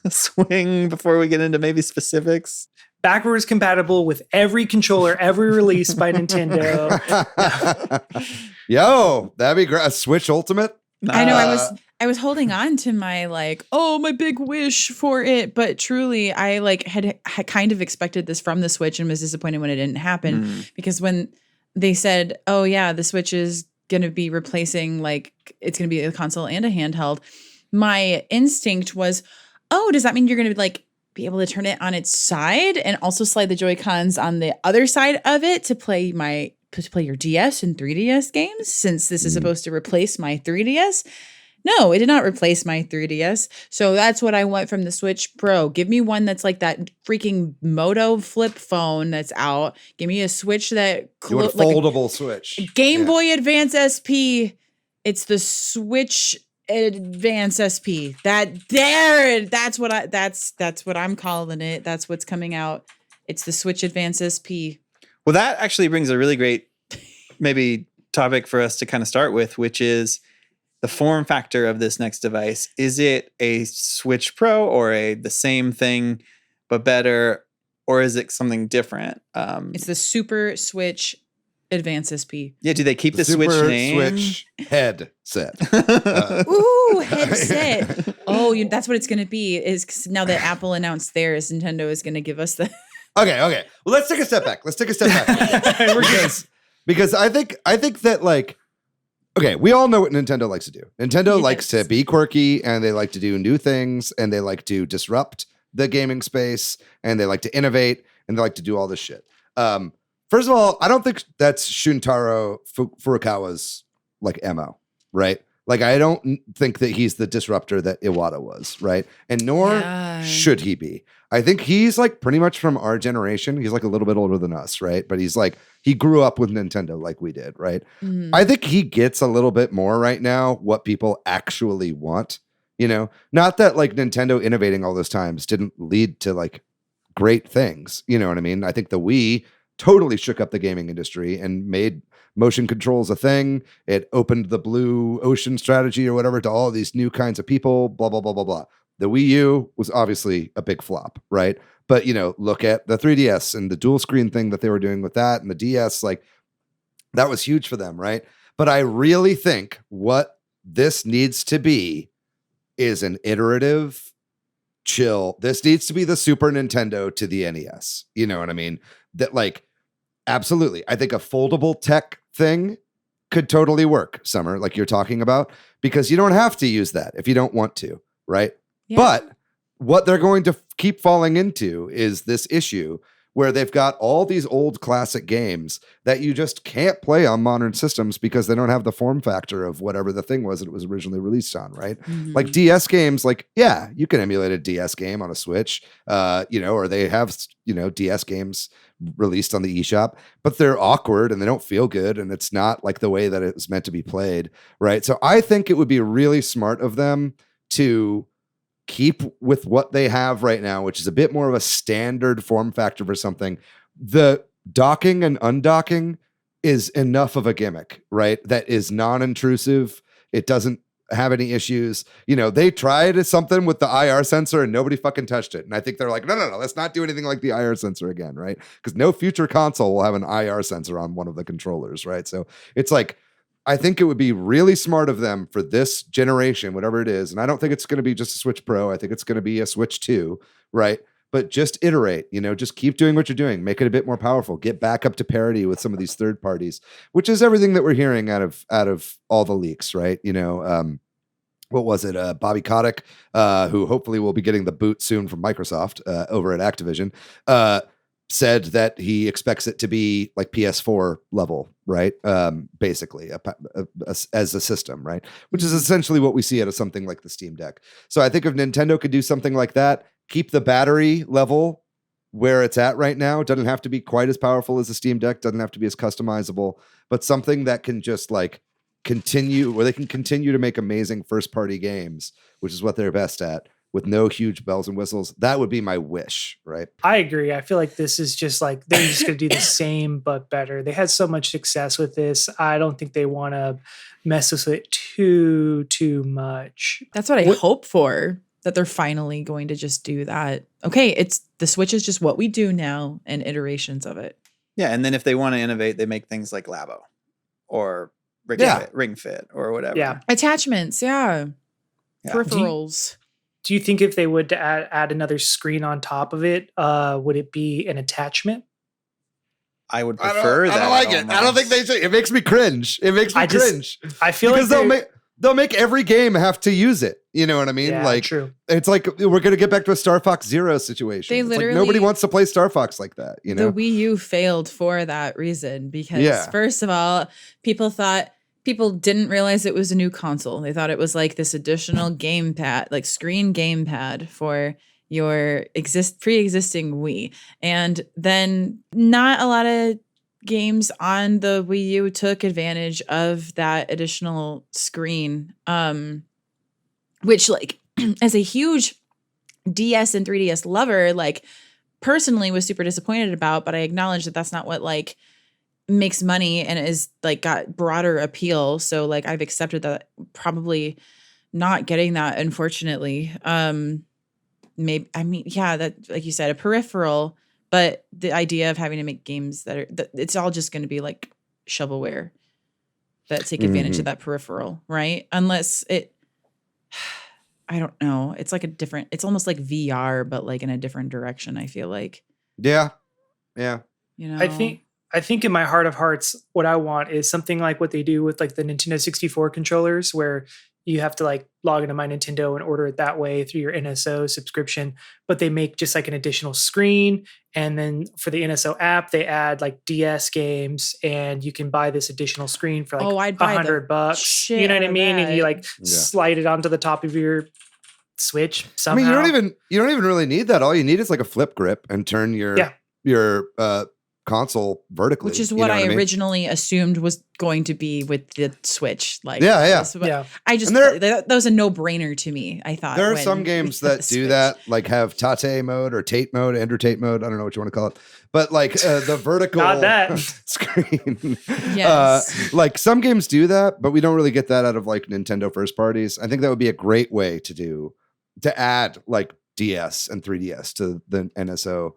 swing before we get into maybe specifics? backwards compatible with every controller ever released by Nintendo. Yo, that'd be great. A Switch Ultimate. I know I was holding on to my my big wish for it, but truly I had kind of expected this from the Switch and was disappointed when it didn't happen because when they said, "Oh yeah, the Switch is going to be replacing it's going to be a console and a handheld," my instinct was, "Oh, does that mean you're going to be able to turn it on its side and also slide the Joy-Cons on the other side of it to play your DS and 3DS games since this is supposed to replace my 3DS?" No, it did not replace my 3DS. So that's what I want from the Switch Pro. Give me one that's like that freaking Moto flip phone that's out. Give me a Switch that You want a foldable Switch. Game Boy Advance SP. It's the Switch Advance SP. That's what I'm calling it. That's what's coming out. It's the Switch Advance SP. Well, that actually brings a really great maybe topic for us to kind of start with, which is the form factor of this next device. Is it a Switch Pro or the same thing but better, or is it something different? It's the Super Switch Advance SP. Yeah, do they keep the Switch Super name? Switch Headset. Ooh, headset. Oh, that's what it's going to be. Is now that Apple announced theirs, Nintendo is going to give us the. Okay. Well, let's take a step back. because I think that okay, we all know what Nintendo likes to do. Nintendo likes to be quirky, and they like to do new things, and they like to disrupt the gaming space, and they like to innovate, and they like to do all this shit. First of all, I don't think that's Shuntaro Furukawa's MO, right? I don't think that he's the disruptor that Iwata was, right? And nor should he be. I think he's pretty much from our generation. He's a little bit older than us, right? But he's he grew up with Nintendo like we did, right? Mm-hmm. I think he gets a little bit more right now what people actually want, Not that Nintendo innovating all those times didn't lead to great things, you know what I mean? I think the Wii totally shook up the gaming industry and made motion controls a thing. It opened the blue ocean strategy or whatever to all these new kinds of people, blah, blah, blah, blah, blah. The Wii U was obviously a big flop, right? But, look at the 3DS and the dual screen thing that they were doing with that and the DS, that was huge for them, right? But I really think what this needs to be is an iterative chill. This needs to be the Super Nintendo to the NES. You know what I mean? That absolutely. I think a foldable tech thing could totally work, Summer, you're talking about, because you don't have to use that if you don't want to, right? Yeah. But what they're going to keep falling into is this issue where they've got all these old classic games that you just can't play on modern systems because they don't have the form factor of whatever the thing was that it was originally released on, right? Mm-hmm. DS games, you can emulate a DS game on a Switch, or they have, DS games released on the eShop, but they're awkward and they don't feel good, and it's not the way that it was meant to be played, right? So I think it would be really smart of them to keep with what they have right now, which is a bit more of a standard form factor for something. The docking and undocking is enough of a gimmick, right? That is non-intrusive. It doesn't have any issues. They tried something with the IR sensor and nobody fucking touched it. And I think they're no, let's not do anything like the IR sensor again, right? Because no future console will have an IR sensor on one of the controllers, right? So it's I think it would be really smart of them for this generation, whatever it is. And I don't think it's going to be just a Switch Pro. I think it's going to be a Switch 2, right? But just iterate, just keep doing what you're doing. Make it a bit more powerful. Get back up to parity with some of these third parties, which is everything that we're hearing out of all the leaks, right? What was it? Bobby Kotick, who hopefully will be getting the boot soon from Microsoft over at Activision, said that he expects it to be PS4 level, right? Basically, as a system, right? Which is essentially what we see out of something like the Steam Deck. So I think if Nintendo could do something like that, keep the battery level where it's at right now. It doesn't have to be quite as powerful as the Steam Deck, doesn't have to be as customizable, but something that can just continue, where they can continue to make amazing first party games, which is what they're best at, with no huge bells and whistles. That would be my wish, right? I agree. I feel like this is just they're just going to do the same but better. They had so much success with this. I don't think they want to mess with it too much. That's what I hope for. that they're finally going to just do that. Okay, it's the Switch is just what we do now and iterations of it. Yeah, and then if they want to innovate, they make things like Labo or Ring Fit or whatever. Yeah. Attachments, yeah. Yeah. Peripherals. Do you think if they would add another screen on top of it, would it be an attachment? I would prefer that. I don't like it. I don't think they should. It makes me cringe. It makes me cringe. I feel because like they'll make every game have to use it. You know what I mean? Yeah, like, true. It's like we're gonna get back to a Star Fox Zero situation. They It's like literally- nobody wants to play Star Fox like that. You know, The Wii U failed for that reason because first of all, people didn't realize it was a new console. They thought it was like this additional gamepad, like screen gamepad for your pre-existing Wii. And then not a lot of games on the Wii U took advantage of that additional screen. Which like as a huge DS and 3DS lover, like personally was super disappointed about, but I acknowledge that that's not what like makes money and is like got broader appeal. So like I've accepted that probably not getting that, unfortunately. Maybe that like you said, a peripheral, but the idea of having to make games it's all just going to be like shovelware that take advantage of that peripheral, right? Unless I don't know. It's like it's almost like VR, but like in a different direction, I feel like. Yeah. You know, I think in my heart of hearts, what I want is something like what they do with like the Nintendo 64 controllers, where you have to like log into My Nintendo and order it that way through your NSO subscription. But they make just like an additional screen. And then for the NSO app, they add like DS games and you can buy this additional screen for like I'd buy $100. You know what I mean? And you like slide it onto the top of your Switch somehow. I mean, you don't even really need that. All you need is like a flip grip and turn your console vertically, which is what I originally assumed was going to be with the Switch. Like, I just that was a no-brainer to me. I thought there are some games that do that, like have Tate mode or Tate mode, Andrew Tate mode. I don't know what you want to call it, but like the vertical Not that. screen. Yes, like some games do that, but we don't really get that out of like Nintendo first parties. I think that would be a great way to add like DS and 3DS to the NSO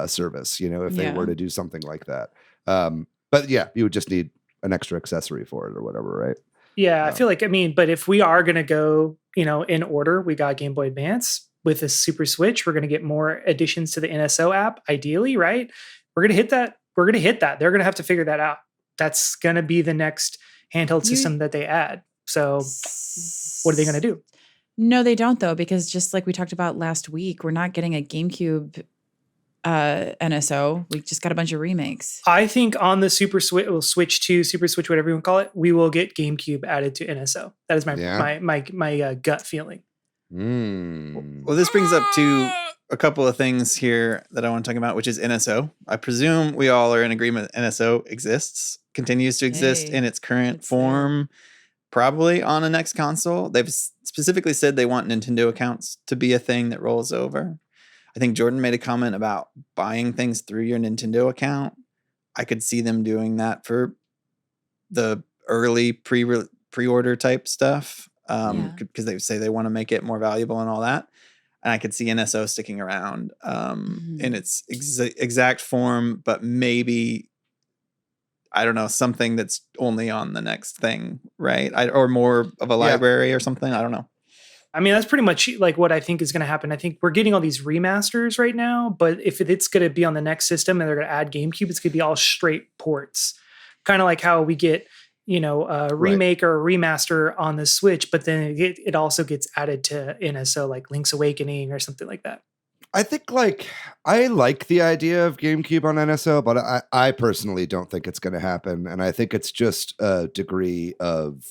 service, you know, if they were to do something like that. But yeah, you would just need an extra accessory for it or whatever, right? Yeah, I feel like, but if we are going to go, you know, in order, we got Game Boy Advance with the Super Switch. We're going to get more additions to the NSO app, ideally, right? We're going to hit that. They're going to have to figure that out. That's going to be the next handheld system that they add. So what are they going to do? No, they don't, though, because just like we talked about last week, we're not getting a GameCube NSO. We just got a bunch of remakes. I think on the Super Switch, Switch 2, Super Switch, whatever you want to call it, we will get GameCube added to NSO. That is my gut feeling. Well, this brings up to a couple of things here that I want to talk about, which is NSO. I presume we all are in agreement that NSO continues to exist in its current form, probably on a next console. They've specifically said they want Nintendo accounts to be a thing that rolls over. I think Jordan made a comment about buying things through your Nintendo account. I could see them doing that for the early pre-order type stuff because they say they want to make it more valuable and all that. And I could see NSO sticking around in its exact form, but maybe, I don't know, something that's only on the next thing, right? Or more of a library or something. I don't know. I mean, that's pretty much like what I think is going to happen. I think we're getting all these remasters right now, but if it's going to be on the next system and they're going to add GameCube, it's going to be all straight ports. Kind of like how we get, you know, a remake or a remaster on the Switch, but then it also gets added to NSO, like Link's Awakening or something like that. I think I like the idea of GameCube on NSO, but I personally don't think it's going to happen. And I think it's just a degree of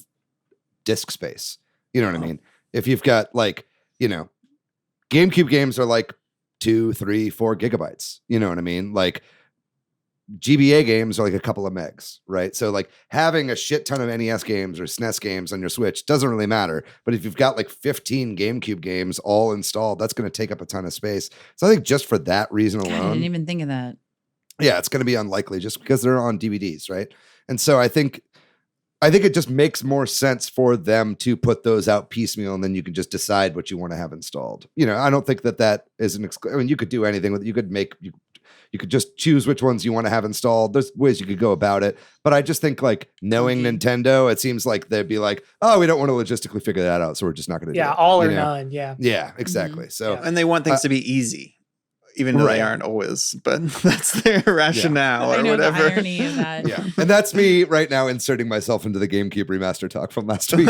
disk space. You know what I mean? If you've got like, you know, GameCube games are like 2, 3, 4 gigabytes. You know what I mean? Like GBA games are like a couple of megs, right? So like having a shit ton of NES games or SNES games on your Switch doesn't really matter. But if you've got like 15 GameCube games all installed, that's going to take up a ton of space. So I think just for that reason alone, I didn't even think of that. Yeah, it's going to be unlikely just because they're on DVDs, right? And so I think I think it just makes more sense for them to put those out piecemeal, and then you can just decide what you want to have installed. I don't think that is I mean, you could do anything with it. You could you could just choose which ones you want to have installed. There's ways you could go about it. But I just think like knowing Nintendo, it seems like they'd be like, oh, we don't want to logistically figure that out. So we're just not going to do it. Yeah, all or none. Yeah. Yeah, exactly. So, and they want things to be easy. Even though they aren't always, but that's their rationale or whatever. The irony of that. Yeah, and that's me right now inserting myself into the GameCube remaster talk from last week.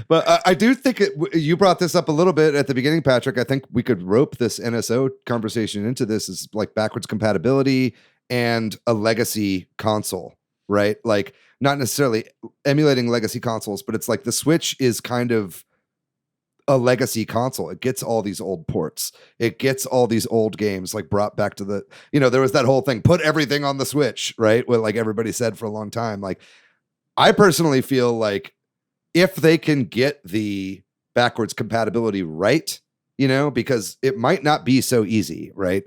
But I do think you brought this up a little bit at the beginning, Patrick. I think we could rope this NSO conversation into this as like backwards compatibility and a legacy console, right? Like not necessarily emulating legacy consoles, but it's like the Switch is kind of a legacy console. It gets all these old ports. It gets all these old games like brought back to the, there was that whole thing, put everything on the Switch, right? What like everybody said for a long time. Like I personally feel like if they can get the backwards compatibility right, because it might not be so easy, right?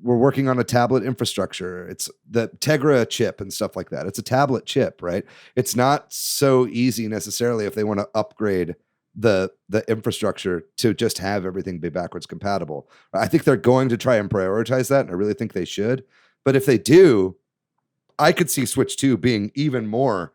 We're working on a tablet infrastructure. It's the Tegra chip and stuff like that. It's a tablet chip, right? It's not so easy necessarily if they want to upgrade the infrastructure to just have everything be backwards compatible. I think they're going to try and prioritize that, and I really think they should. But if they do, I could see Switch 2 being even more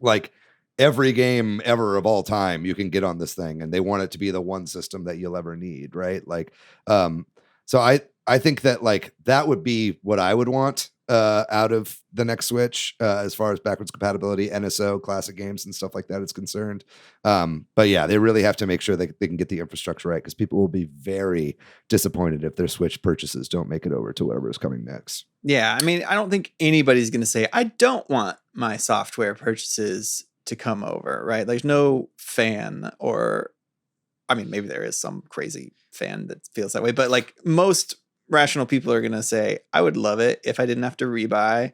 like every game ever of all time you can get on this thing, and they want it to be the one system that you'll ever need, right? Like, so I think that like that would be what I would want out of the next Switch as far as backwards compatibility, NSO, classic games and stuff like that is concerned. But yeah, they really have to make sure they can get the infrastructure right, because people will be very disappointed if their Switch purchases don't make it over to whatever is coming next. Yeah, I mean, I don't think anybody's going to say, I don't want my software purchases to come over, right? There's no fan, or, I mean, maybe there is some crazy fan that feels that way, but like most rational people are going to say, I would love it if I didn't have to rebuy,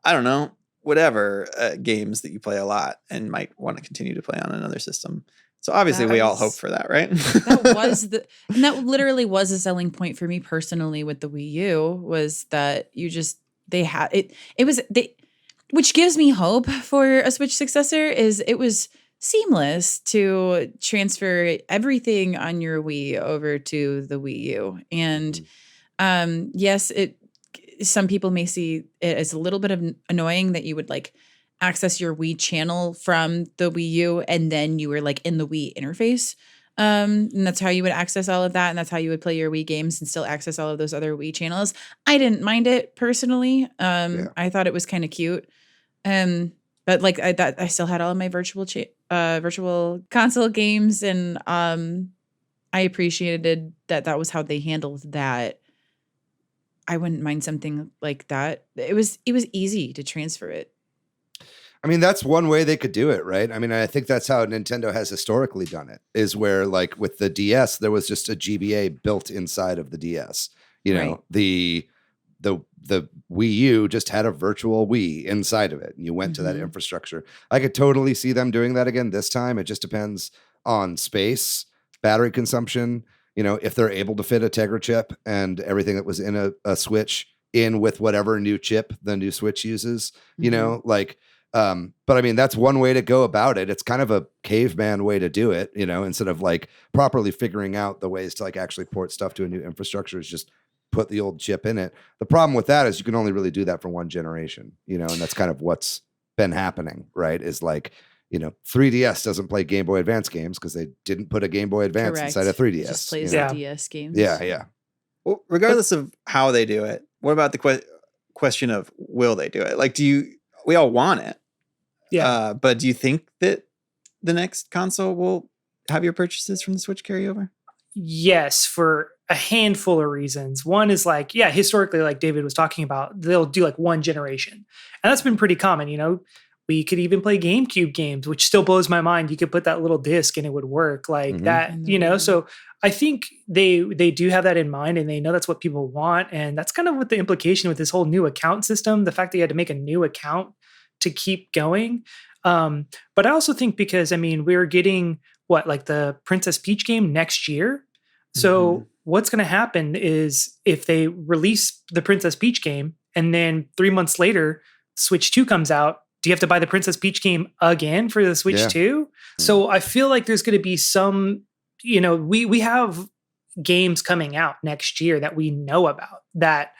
I don't know, whatever games that you play a lot and might want to continue to play on another system. So obviously we all hope for that, right? That literally was a selling point for me personally with the Wii U, was that they had it. Which gives me hope for a Switch successor, is it was seamless to transfer everything on your Wii over to the Wii U. And yes, some people may see it as a little bit of annoying that you would like access your Wii channel from the Wii U and then you were like in the Wii interface. And that's how you would access all of that. And that's how you would play your Wii games and still access all of those other Wii channels. I didn't mind it personally. I thought it was kind of cute. But like I still had all of my virtual console games, and I appreciated that was how they handled that. I wouldn't mind something like that. It was easy to transfer it. I mean, that's one way they could do it, right? I mean, I think that's how Nintendo has historically done it, is where like with the DS, there was just a GBA built inside of the DS. Right. The Wii U just had a virtual Wii inside of it, and you went to that infrastructure. I could totally see them doing that again this time. It just depends on space, battery consumption, if they're able to fit a Tegra chip and everything that was in a Switch in with whatever new chip the new Switch uses, but I mean, that's one way to go about it. It's kind of a caveman way to do it, instead of like properly figuring out the ways to like actually port stuff to a new infrastructure, is just put the old chip in it. The problem with that is you can only really do that for one generation, and that's kind of what's been happening, right? Is like, 3DS doesn't play Game Boy Advance games because they didn't put a Game Boy Advance inside a 3DS. Just plays the DS games. Yeah. Well, regardless of how they do it, what about the question of will they do it? Like, we all want it. Yeah. But do you think that the next console will have your purchases from the Switch carry over? Yes, for a handful of reasons. One is like, historically, like David was talking about, they'll do like one generation. And that's been pretty common, We could even play GameCube games, which still blows my mind. You could put that little disc and it would work like that, So I think they do have that in mind, and they know that's what people want. And that's kind of what the implication with this whole new account system, the fact that you had to make a new account to keep going. But I also think because, I mean, we're getting like the Princess Peach game next year. So what's going to happen is if they release the Princess Peach game and then 3 months later, Switch 2 comes out, do you have to buy the Princess Peach game again for the Switch 2? So I feel like there's going to be some, we have games coming out next year that we know about that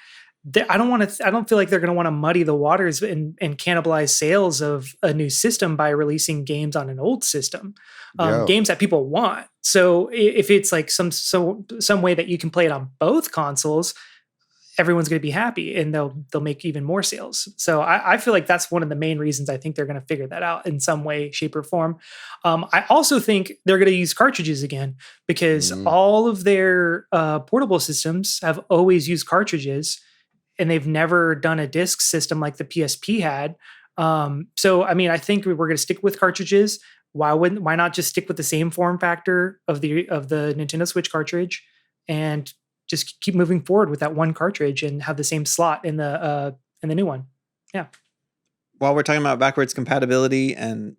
I don't feel like they're going to want to muddy the waters and cannibalize sales of a new system by releasing games on an old system, games that people want. So if it's like some way that you can play it on both consoles, everyone's going to be happy and they'll make even more sales. So I feel like that's one of the main reasons I think they're going to figure that out in some way, shape, or form. I also think they're going to use cartridges again because all of their portable systems have always used cartridges, and they've never done a disc system like the PSP had. So, I mean, I think we're going to stick with cartridges. Why not just stick with the same form factor of the Nintendo Switch cartridge and just keep moving forward with that one cartridge and have the same slot in the new one? Yeah. While we're talking about backwards compatibility and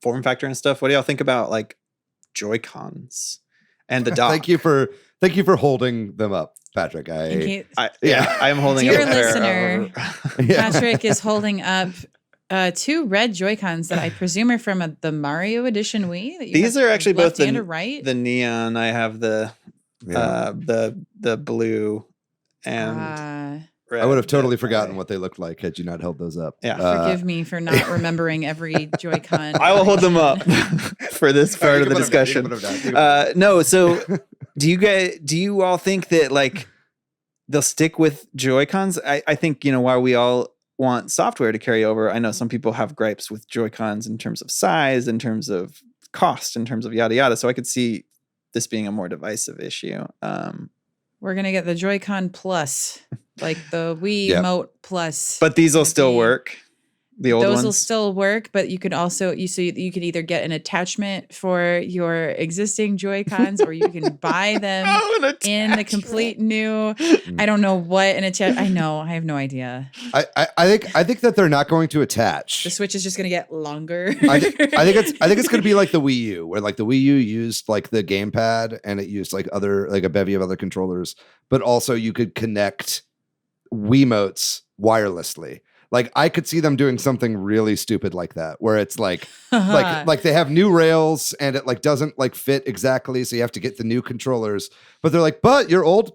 form factor and stuff, what do y'all think about like Joy-Cons and the dock? Thank you for holding them up, Patrick. I am holding Dear up listener, Yeah. Patrick is holding up 2 red Joy-Cons that I presume are from the Mario Edition Wii. That you These have are actually both left and a right. the neon. I have the blue and red. I would have totally forgotten what they looked like had you not held those up. Yeah. Forgive me for not remembering every Joy-Con. I will hold them up for this part of the discussion. No, so do you all think that like they'll stick with Joy-Cons? I think, while we all want software to carry over, I know some people have gripes with Joy-Cons in terms of size, in terms of cost, in terms of yada yada. So I could see this being a more divisive issue. We're gonna get the Joy-Con Plus, like the Wii Emote Plus. But these will still work. The old ones will still work, but you could also you could either get an attachment for your existing Joy-Cons, or you can buy them in the complete new. I don't know what an attach. I have no idea. I think that they're not going to attach. The Switch is just going to get longer. I think it's going to be like the Wii U, where like the Wii U used like the gamepad and it used like a bevy of other controllers, but also you could connect Wiimotes wirelessly. Like I could see them doing something really stupid like that, where it's like they have new rails and it like doesn't like fit exactly, so you have to get the new controllers. But they're like, but your old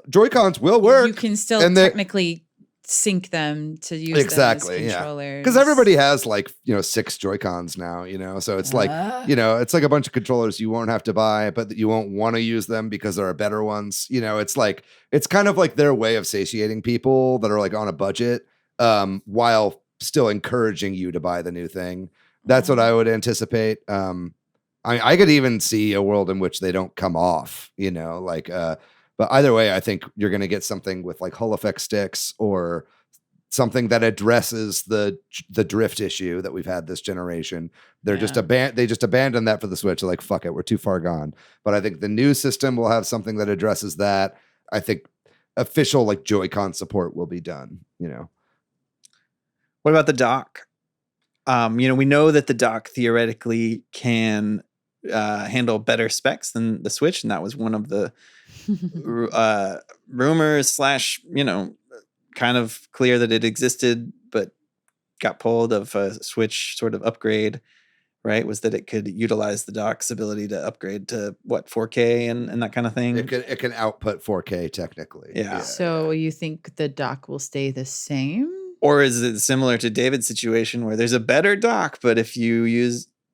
Joy-Cons will work. You can still technically sync them to use exactly them as controllers. Because everybody has like 6 Joy-Cons now, so it's like it's like a bunch of controllers you won't have to buy, but you won't want to use them because there are better ones. It's like it's kind of like their way of satiating people that are like on a budget. While still encouraging you to buy the new thing. That's what I would anticipate. I could even see a world in which they don't come off, but either way, I think you're going to get something with like Hull effect sticks or something that addresses the drift issue that we've had this generation. They just abandoned that for the Switch. They're like, fuck it, we're too far gone. But I think the new system will have something that addresses that. I think official like Joy-Con support will be done, What about the dock? We know that the dock theoretically can handle better specs than the Switch, and that was one of the rumors / kind of clear that it existed, but got pulled of a Switch sort of upgrade, right? Was that it could utilize the dock's ability to upgrade to 4K and that kind of thing? It can output 4K technically. Yeah. So you think the dock will stay the same? Or is it similar to David's situation where there's a better dock, but if you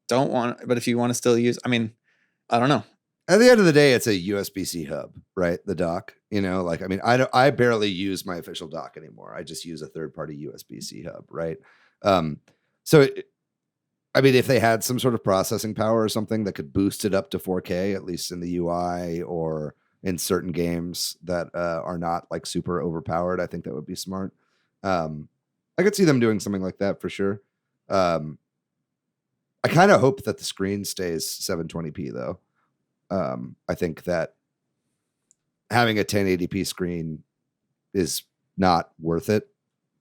want to still use, I don't know. At the end of the day, it's a USB-C hub, right? The dock, I barely use my official dock anymore. I just use a third-party USB-C hub, right? If they had some sort of processing power or something that could boost it up to 4K, at least in the UI or in certain games that are not like super overpowered, I think that would be smart. I could see them doing something like that for sure. I kind of hope that the screen stays 720p though. I think that having a 1080p screen is not worth it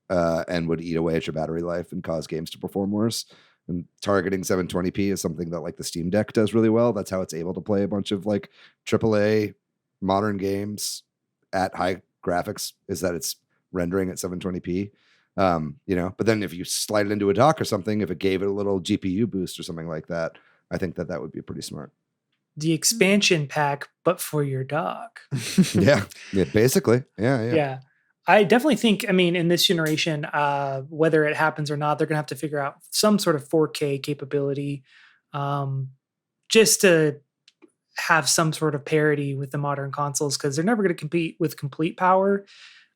and would eat away at your battery life and cause games to perform worse. And targeting 720p is something that like the Steam Deck does really well. That's how it's able to play a bunch of like AAA modern games at high graphics, is that it's rendering at 720p. But then if you slide it into a dock or something, if it gave it a little GPU boost or something like that, I think that would be pretty smart. The expansion pack, but for your dock. Yeah, basically. Yeah. I definitely think, in this generation, whether it happens or not, they're going to have to figure out some sort of 4K capability just to have some sort of parity with the modern consoles, because they're never going to compete with complete power.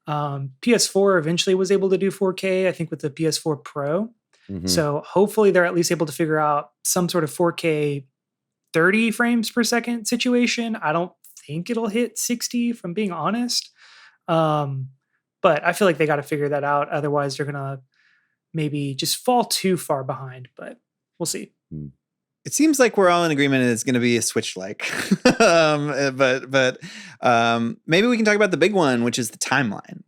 PS4 eventually was able to do 4K, I think, with the PS4 Pro. Mm-hmm. So hopefully they're at least able to figure out some sort of 4K 30 frames per second situation. I don't think it'll hit 60, if I'm being honest. But I feel like they got to figure that out. Otherwise, they're going to maybe just fall too far behind, but we'll see. It seems like we're all in agreement it's going to be a Switch-like. but maybe we can talk about the big one, which is the timeline.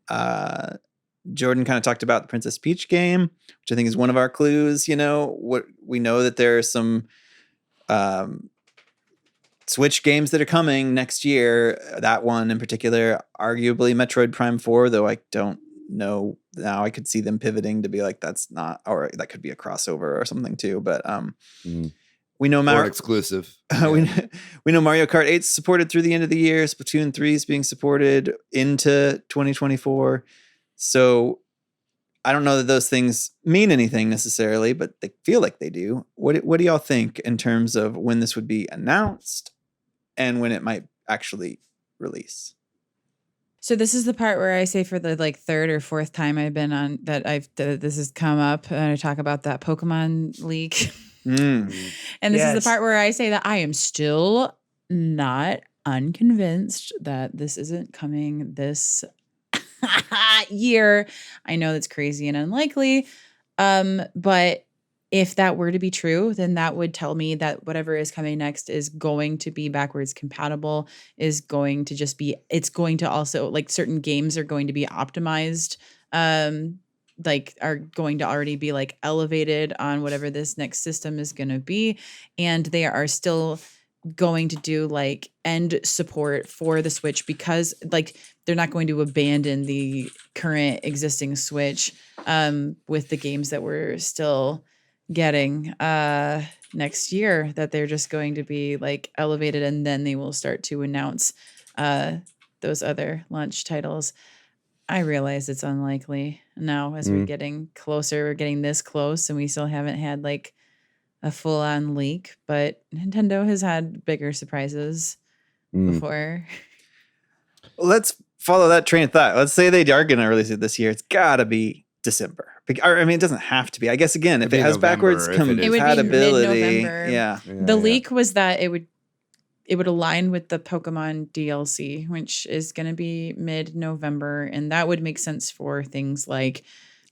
Jordan kind of talked about the Princess Peach game, which I think is one of our clues. What we know that there are some Switch games that are coming next year. That one in particular, arguably Metroid Prime 4, though I don't know now. I could see them pivoting to be like, that's not, or that could be a crossover or something too. But we know Mario exclusive. We know Mario Kart 8's supported through the end of the year. Splatoon 3 is being supported into 2024. So I don't know that those things mean anything necessarily, but they feel like they do. What do y'all think in terms of when this would be announced and when it might actually release? So this is the part where I say for the third or fourth time I've been on that this has come up, and I talk about that Pokemon leak. And this is the part where I say that I am still not unconvinced that this isn't coming this year. I know that's crazy and unlikely. But if that were to be true, then that would tell me that whatever is coming next is going to be backwards compatible, is going to just be, it's going to also, certain games are going to be optimized, are going to already be elevated on whatever this next system is going to be. And they are still going to do end support for the Switch, because they're not going to abandon the current existing Switch with the games that we're still getting next year, that they're just going to be elevated, and then they will start to announce those other launch titles. I realize it's unlikely now as we're getting closer. We're getting this close, and we still haven't had a full-on leak, but Nintendo has had bigger surprises before. Let's follow that train of thought. Let's say they are going to release it this year. It's got to be December. It doesn't have to be. I guess, again, if it has November, backwards compatibility. mid-November. Yeah. The leak was that it would align with the Pokemon DLC, which is going to be mid-November, and that would make sense for things like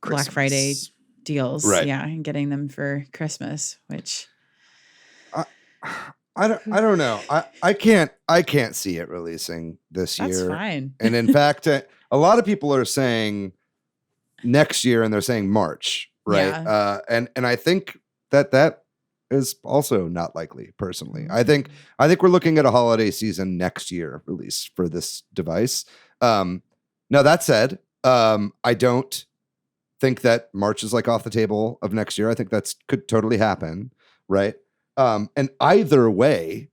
Black Friday deals, right? Yeah, and getting them for Christmas, which I don't know. I can't see it releasing this year. That's fine. And in fact, a lot of people are saying next year, and they're saying March, right? Yeah. And I think that is also not likely. Personally, I think we're looking at a holiday season next year release for this device. Now that said, I don't think that March is off the table of next year. I think could totally happen, right? And either way,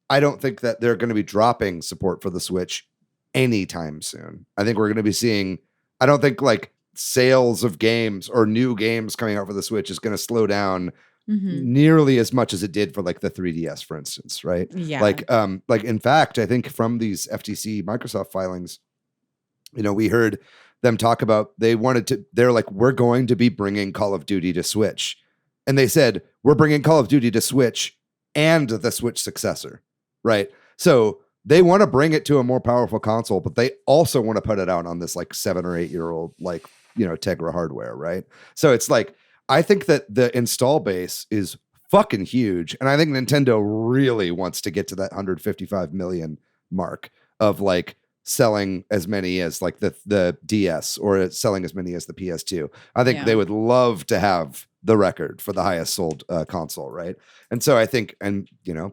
I don't think that they're going to be dropping support for the Switch anytime soon. I think we're going to be seeing, I don't think sales of games or new games coming out for the Switch is going to slow down nearly as much as it did for the 3DS, for instance, right? Yeah. In fact, I think from these FTC Microsoft filings, we heard them talk about they're we're going to be bringing Call of Duty to Switch. And they said, we're bringing Call of Duty to Switch and the Switch successor, right? So they want to bring it to a more powerful console, but they also want to put it out on this 7 or 8 year old, Tegra hardware, right? So it's I think that the install base is fucking huge. And I think Nintendo really wants to get to that 155 million mark of selling as many as the DS, or selling as many as the PS2. I think they would love to have the record for the highest sold console, right? And so I think,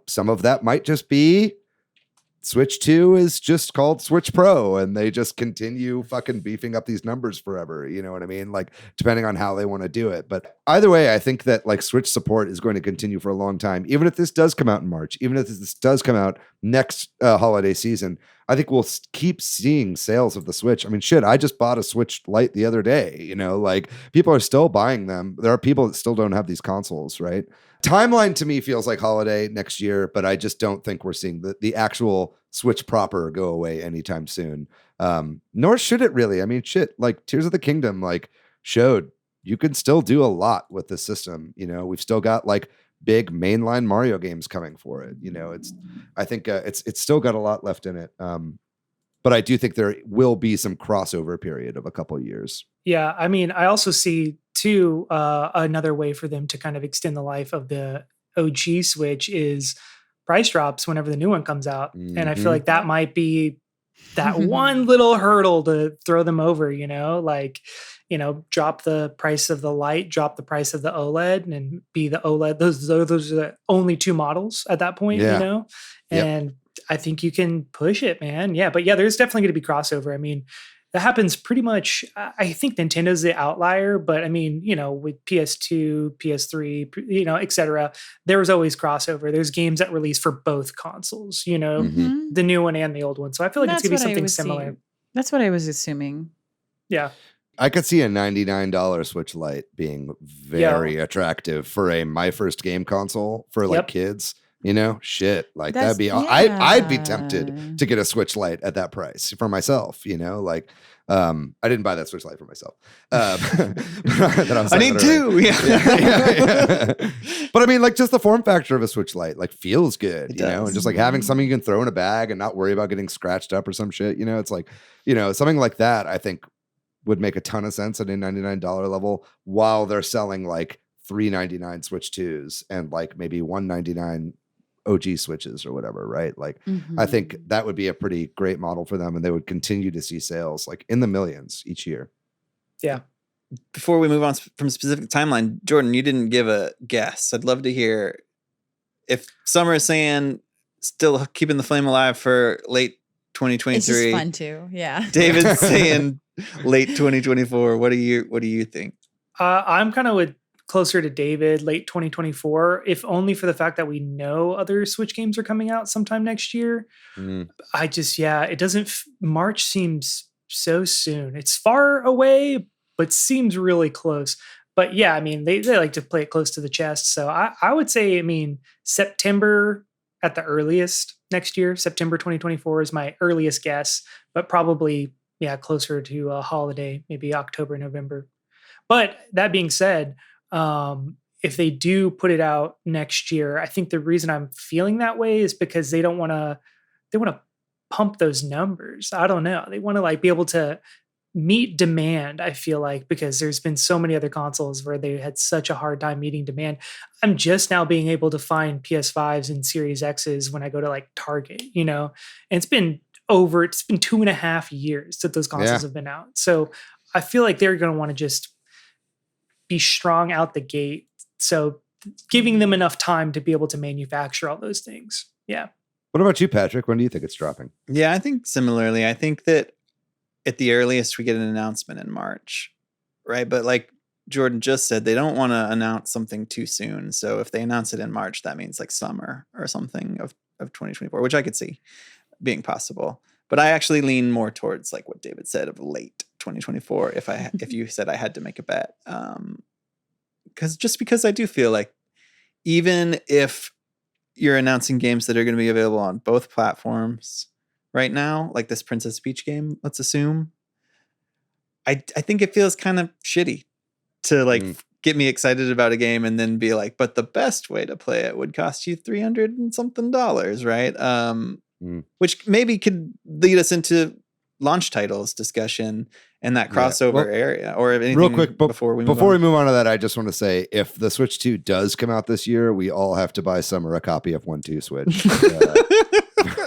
some of that might just be Switch 2 is just called Switch Pro, and they just continue fucking beefing up these numbers forever. You know what I mean? Like, depending on how they want to do it. But either way, I think that like Switch support is going to continue for a long time. Even if this does come out in March, even if this does come out next holiday season, I think we'll keep seeing sales of the Switch. I mean, shit, I just bought a Switch Lite the other day. You know, like people are still buying them. There are people that still don't have these consoles, right? Timeline to me feels like holiday next year, but I just don't think we're seeing the actual Switch proper go away anytime soon. Nor should it really. I mean, shit, like Tears of the Kingdom, like showed you can still do a lot with the system. You know, we've still got like big mainline Mario games coming for it. You know, I think it's still got a lot left in it. But I do think there will be some crossover period of a couple of years. Yeah, I mean, I also see too another way for them to kind of extend the life of the OG Switch is price drops whenever the new one comes out, and I feel like that might be that one little hurdle to throw them over. You know, like drop the price of the Lite, drop the price of the OLED, and be the OLED. Those are the only two models at that point. Yeah. You know, and I think you can push it, man. Yeah, but yeah, there's definitely going to be crossover. I mean, that happens pretty much. I think Nintendo's the outlier, but I mean, with PS2, PS3, et cetera, there was always crossover. There's games that release for both consoles, the new one and the old one. So I feel like it's going to be something similar. That's what I was assuming. Yeah. I could see a $99 Switch Lite being very attractive for my first game console for like kids. You know, shit, like that'd be. I'd be tempted to get a Switch Lite at that price for myself. You know, like I didn't buy that Switch Lite for myself. I need two. Yeah. But I mean, like just the form factor of a Switch Lite, like feels good. You know, and just like having something you can throw in a bag and not worry about getting scratched up or some shit. You know, it's like something like that. I think would make a ton of sense at a $99 level while they're selling like $399 Switch 2s and like maybe $199 OG Switches or whatever, right? Like, I think that would be a pretty great model for them, and they would continue to see sales like in the millions each year. Yeah. Before we move on from specific timeline, Jordan, you didn't give a guess. I'd love to hear if Summer is saying still keeping the flame alive for late 2023. It's just fun too. Yeah. David's saying late 2024. What do you think? I'm kind of with closer to David, late 2024, if only for the fact that we know other Switch games are coming out sometime next year. I just, it doesn't, March seems so soon. It's far away, but seems really close. But yeah, I mean, they like to play it close to the chest. So I would say, I mean, September at the earliest next year. September 2024 is my earliest guess, but probably, closer to a holiday, maybe October, November. But that being said, if they do put it out next year, I think the reason I'm feeling that way is because they want to pump those numbers. I don't know. They want to like be able to meet demand, I feel like, because there's been so many other consoles where they had such a hard time meeting demand. I'm just now being able to find PS5s and Series X's when I go to like Target, and it's been 2.5 years that those consoles have been out. So I feel like they're going to want to just be strong out the gate. So giving them enough time to be able to manufacture all those things. Yeah. What about you, Patrick? When do you think it's dropping? Yeah, I think similarly. I think that at the earliest we get an announcement in March, right? But like Jordan just said, they don't want to announce something too soon. So if they announce it in March, that means like summer or something of 2024, which I could see being possible. But I actually lean more towards like what David said of late 2024. If you said I had to make a bet, because I do feel like even if you're announcing games that are going to be available on both platforms right now, like this Princess Peach game, let's assume, I think it feels kind of shitty to like get me excited about a game and then be like, but the best way to play it would cost you $300 and something, right? Which maybe could lead us into launch titles discussion and that crossover area, or anything real quick before we move on to that. I just want to say, if the Switch 2 does come out this year, we all have to buy Summer a copy of 1-2 Switch.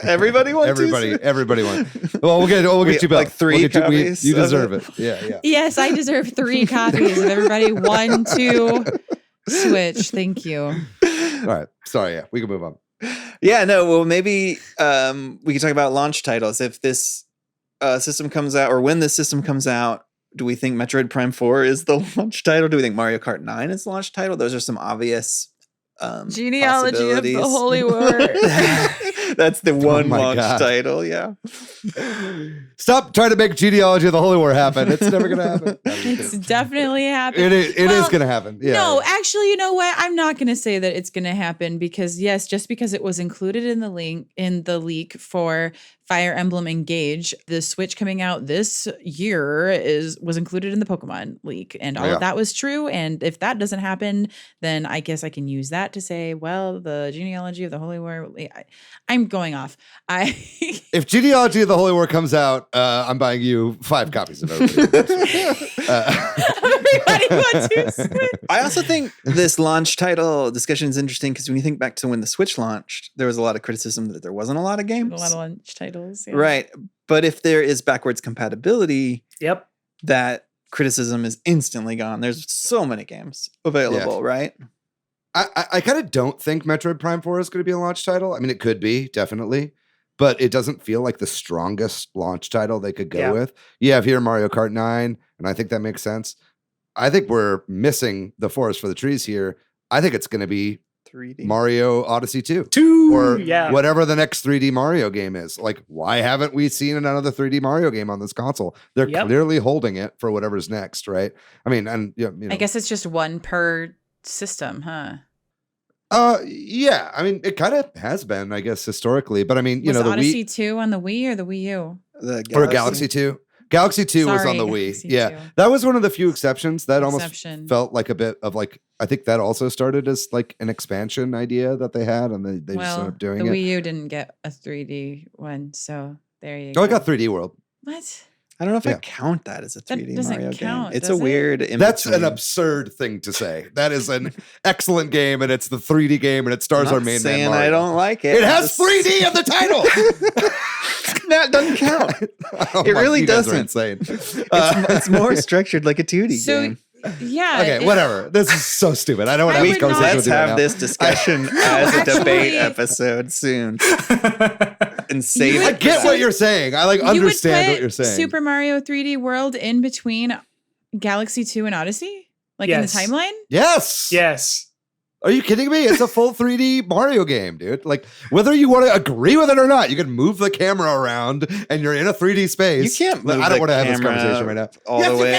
Everybody wants. Everybody wants. Well, we'll get you both. Like 3 copies. You deserve it. Yeah. Yes, I deserve 3 copies of everybody 1-2 Switch. Thank you. All right. Sorry. Yeah, we can move on. Yeah, no, well, maybe we can talk about launch titles. If this system comes out, or when this system comes out, do we think Metroid Prime 4 is the launch title? Do we think Mario Kart 9 is the launch title? Those are some obvious Genealogy of the possibilities. Holy War. That's the one my launch God. title, yeah. Stop trying to make genealogy of the Holy War happen. It's never going to happen. No, I'm just It's kidding. definitely happening. It is Well, going to happen. Yeah. No, actually, you know what? I'm not going to say that it's going to happen because yes, just because it was included in the leak for Fire Emblem Engage, the Switch coming out this year was included in the Pokemon leak, and all Yeah. of that was true. And if that doesn't happen, then I guess I can use that to say, well, the genealogy of the Holy War. I'm going off. If genealogy of the Holy War comes out, I'm buying you 5 copies of it. Everybody wants to Switch. I also think this launch title discussion is interesting because when you think back to when the Switch launched, there was a lot of criticism that there wasn't a lot of games. A lot of launch titles. Yeah. Right. But if there is backwards compatibility, Yep. that criticism is instantly gone. There's so many games available, right? I kind of don't think Metroid Prime 4 is going to be a launch title. I mean, it could be, definitely. But it doesn't feel like the strongest launch title they could go with. You have here Mario Kart 9, and I think that makes sense. I think we're missing the forest for the trees here. I think it's going to be 3D. Mario Odyssey 2. Or whatever the next 3D Mario game is. Like, why haven't we seen another 3D Mario game on this console? They're clearly holding it for whatever's next, right? I mean, and you know, I guess it's just one per system, huh? Yeah. I mean, it kind of has been, I guess, historically. But I mean, you know, the Odyssey Wii 2 on the Wii or the Wii U? or Galaxy 2. Galaxy 2 was on the Wii. Galaxy Yeah. 2. That was one of the few exceptions. That Exception. almost felt like a bit of like, I think that also started as like an expansion idea that they had, and they just ended up doing the it. Wii U didn't get a 3D one, so there you Oh, go. I got 3D World. What? I don't know if I count that as a That 3D doesn't Mario count, game. It's does a it? weird in That's an between. absurd thing to say. That is an excellent game, and it's the 3D game, and it stars I'm our not main man saying Mario. I don't like it. It has Just- 3D in the title. That doesn't count. Oh It my, really you guys are doesn't. insane. It's more structured like a 2D So, game. yeah. Okay, whatever. This is so stupid. I don't want to I have this would not- conversation Let's with you right have now. this discussion as a debate actually- episode soon. And save You it. I would- for get that. what you're saying. I like You would understand put what you're saying. Super Mario 3D World in between Galaxy 2 and Odyssey? Like in the Yes. timeline? Yes. Yes. Are you kidding me? It's a full 3D Mario game, dude. Like, whether you want to agree with it or not, you can move the camera around and you're in a 3D space. You can't move I don't the want to have this camera conversation right now. all the way.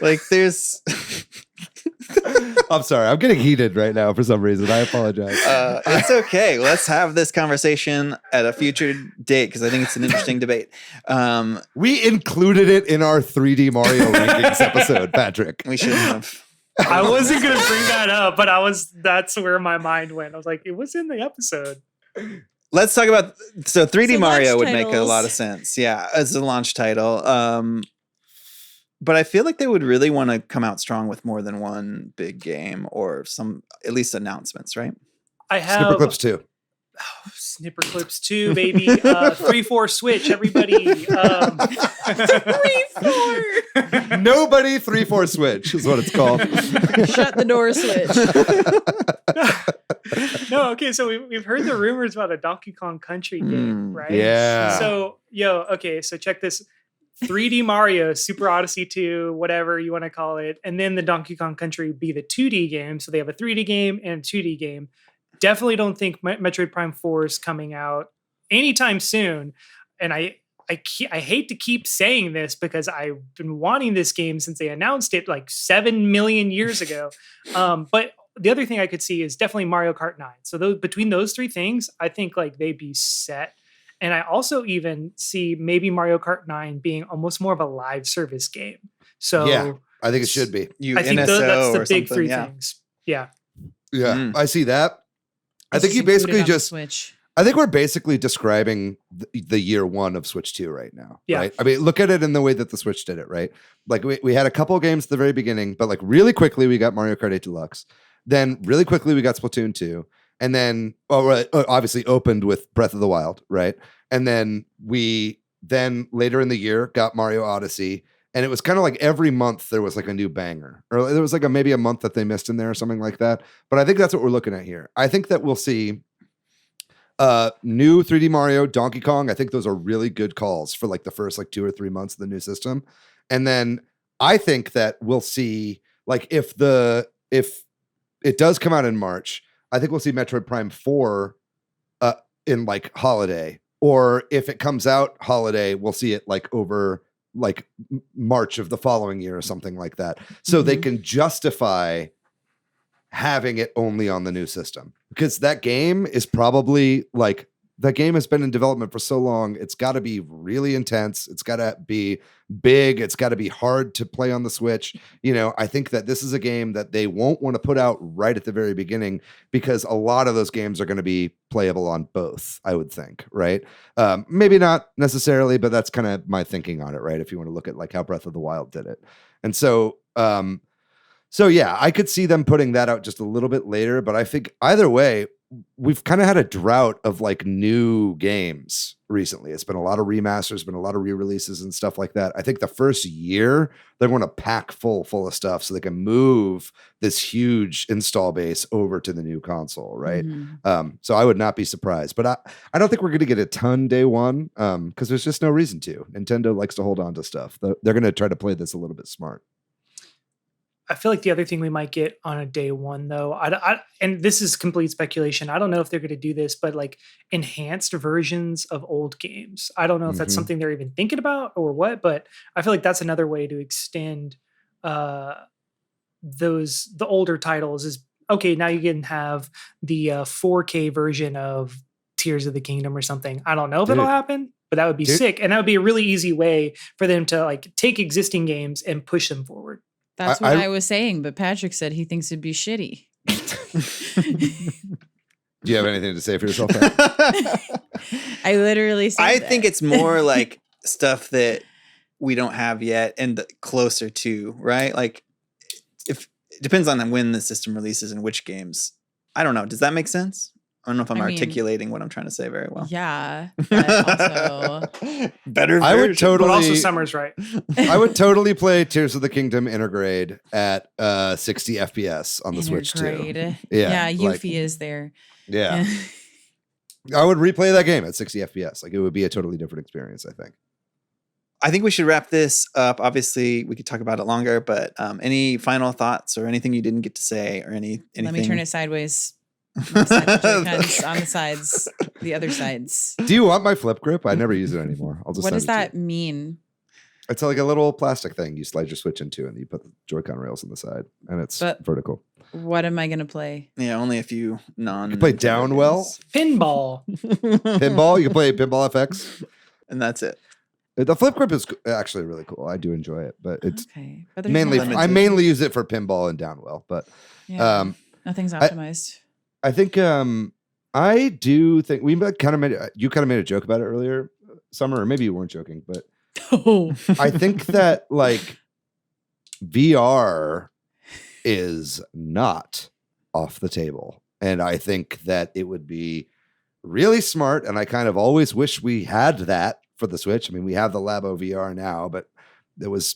Like there's I'm sorry. I'm getting heated right now for some reason. I apologize. it's okay. Let's have this conversation at a future date because I think it's an interesting debate. We included it in our 3D Mario rankings episode, Patrick. We shouldn't have. I wasn't gonna bring that up, but that's where my mind went. I was like, it was in the episode. Let's talk about 3D So Mario launch would make a titles. lot of sense. Yeah, as a launch title. But I feel like they would really want to come out strong with more than one big game or some at least announcements, right? I have Snipper Clips 2. Snipper Clips 2, baby. 3-4 Switch, everybody. 3-4. Nobody 3-4 Switch is what it's called. Shut the door switch. No, okay, so we've heard the rumors about a Donkey Kong Country game, right? Yeah. So, so check this. 3D Mario, Super Odyssey 2, whatever you want to call it, and then the Donkey Kong Country be the 2D game. So they have a 3D game and a 2D game. Definitely don't think Metroid Prime 4 is coming out anytime soon. And I hate to keep saying this because I've been wanting this game since they announced it like 7 million years ago. But the other thing I could see is definitely Mario Kart 9. So between those three things, I think like they'd be set. And I also even see maybe Mario Kart 9 being almost more of a live service game. So Yeah, I think it should be. I think NSO that's the or big something, three yeah. things. Yeah. Yeah, I see that. I It's think you included basically on the just Switch. I think we're basically describing the year one of Switch 2 right now. Yeah. Right? I mean, look at it in the way that the Switch did it, right? Like we had a couple of games at the very beginning, but like really quickly we got Mario Kart 8 Deluxe. Then really quickly we got Splatoon 2. And then obviously opened with Breath of the Wild, right? And then we later in the year got Mario Odyssey. And it was kind of like every month there was like a new banger, or there was like maybe a month that they missed in there or something like that. But I think that's what we're looking at here. I think that we'll see New 3D Mario, Donkey Kong. I think those are really good calls for like the first like 2 or 3 months of the new system. And then I think that we'll see like if it does come out in March, I think we'll see Metroid Prime 4 in like holiday, or if it comes out holiday, we'll see it like over like March of the following year or something like that. So they can justify having it only on the new system, because that game is probably like, that game has been in development for so long. It's got to be really intense. It's got to be big. It's got to be hard to play on the Switch. You know, I think that this is a game that they won't want to put out right at the very beginning, because a lot of those games are going to be playable on both, I would think, right? Maybe not necessarily, but that's kind of my thinking on it, right? If you want to look at like how Breath of the Wild did it. And so, so yeah, I could see them putting that out just a little bit later, but I think either way, we've kind of had a drought of like new games recently. It's been a lot of remasters, been a lot of re-releases and stuff like that. I think the first year they're going to pack full of stuff so they can move this huge install base over to the new console, right? So I would not be surprised, but I don't think we're going to get a ton day one, because there's just no reason to. Nintendo likes to hold on to stuff. They're going to try to play this a little bit smart. I feel like the other thing we might get on a day one, though, and this is complete speculation. I don't know if they're going to do this, but like enhanced versions of old games. I don't know if that's something they're even thinking about or what, but I feel like that's another way to extend the older titles. Is okay, now you can have the 4K version of Tears of the Kingdom or something. I don't know if it'll happen, but that would be sick, and that would be a really easy way for them to like take existing games and push them forward. That's what I was saying, but Patrick said he thinks it'd be shitty. Do you have anything to say for yourself? I literally said I think it's more like stuff that we don't have yet and closer to, right? Like, if it depends on when the system releases and which games. I don't know. Does that make sense? I don't know if I'm articulating what I'm trying to say very well. Yeah, but also better version. I would totally. But also, Summer's right. I would totally play Tears of the Kingdom Intergrade at 60 FPS on the Switch too. Yeah, Yuffie is there. Yeah. I would replay that game at 60 FPS. Like, it would be a totally different experience, I think. I think we should wrap this up. Obviously, we could talk about it longer, but any final thoughts or anything you didn't get to say or anything? Let me turn it sideways. On the sides, the other sides. Do you want my flip grip? I never use it anymore. I'll just. What does that mean? It's like a little plastic thing you slide your Switch into, and you put the Joy-Con rails on the side, and it's vertical. What am I gonna play? Yeah, only a few non. You can play Downwell, pinball. You can play Pinball FX, and that's it. The flip grip is actually really cool. I do enjoy it, but it's okay. But mainly I mainly use it for pinball and Downwell, but nothing's optimized. I think I do think you kind of made a joke about it earlier, Summer, or maybe you weren't joking, but I think that like VR is not off the table, and I think that it would be really smart, and I kind of always wish we had that for the Switch. I mean, we have the Labo VR now, but it was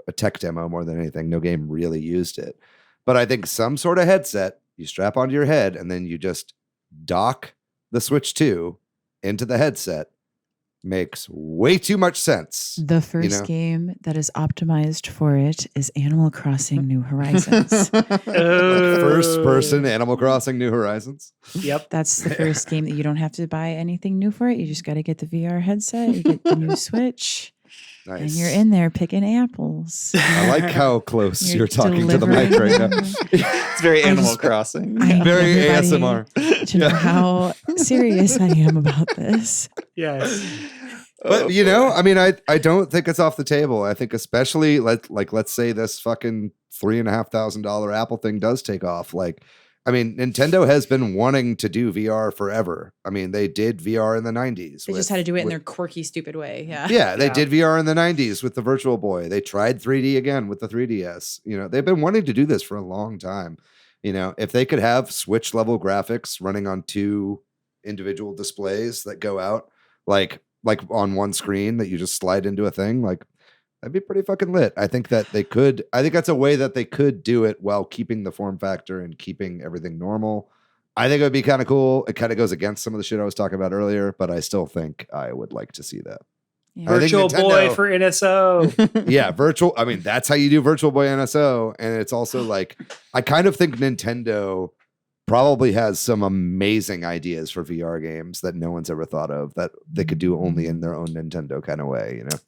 a tech demo more than anything. No game really used it, but I think some sort of headset you strap onto your head, and then you just dock the Switch 2 into the headset makes way too much sense. The first game that is optimized for it is Animal Crossing New Horizons. Like first person Animal Crossing New Horizons. Yep. That's the first game that you don't have to buy anything new for it. You just got to get the VR headset, you get the new Switch. Nice. And you're in there picking apples. I like how close you're talking to the mic right now. It's very Animal Crossing. Very ASMR. To know how serious I am about this. Yes. But you know, I mean, I don't think it's off the table. I think especially let's say this fucking $3,500 Apple thing does take off. Like, I mean, Nintendo has been wanting to do VR forever. I mean, they did VR in the 90s. They just had to do it in their quirky, stupid way. Yeah. Yeah, they did VR in the 90s with the Virtual Boy. They tried 3D again with the 3DS. You know, they've been wanting to do this for a long time. You know, if they could have Switch level graphics running on 2 individual displays that go out like on one screen that you just slide into a thing, like, that'd be pretty fucking lit. I think that they could. I think that's a way that they could do it while keeping the form factor and keeping everything normal. I think it would be kind of cool. It kind of goes against some of the shit I was talking about earlier, but I still think I would like to see that. Yeah. I think Virtual Boy Nintendo- for NSO. Yeah, virtual. I mean, that's how you do Virtual Boy NSO. And it's also like, I kind of think Nintendo probably has some amazing ideas for VR games that no one's ever thought of that they could do only in their own Nintendo kind of way, you know?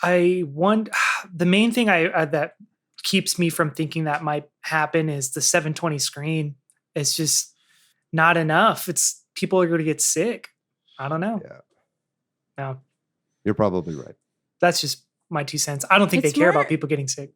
The main thing that keeps me from thinking that might happen is the 720 screen. It's just not enough. People are going to get sick. I don't know. Yeah. No, You're probably right. that's just my 2 cents. I don't think It's they care more- about people getting sick.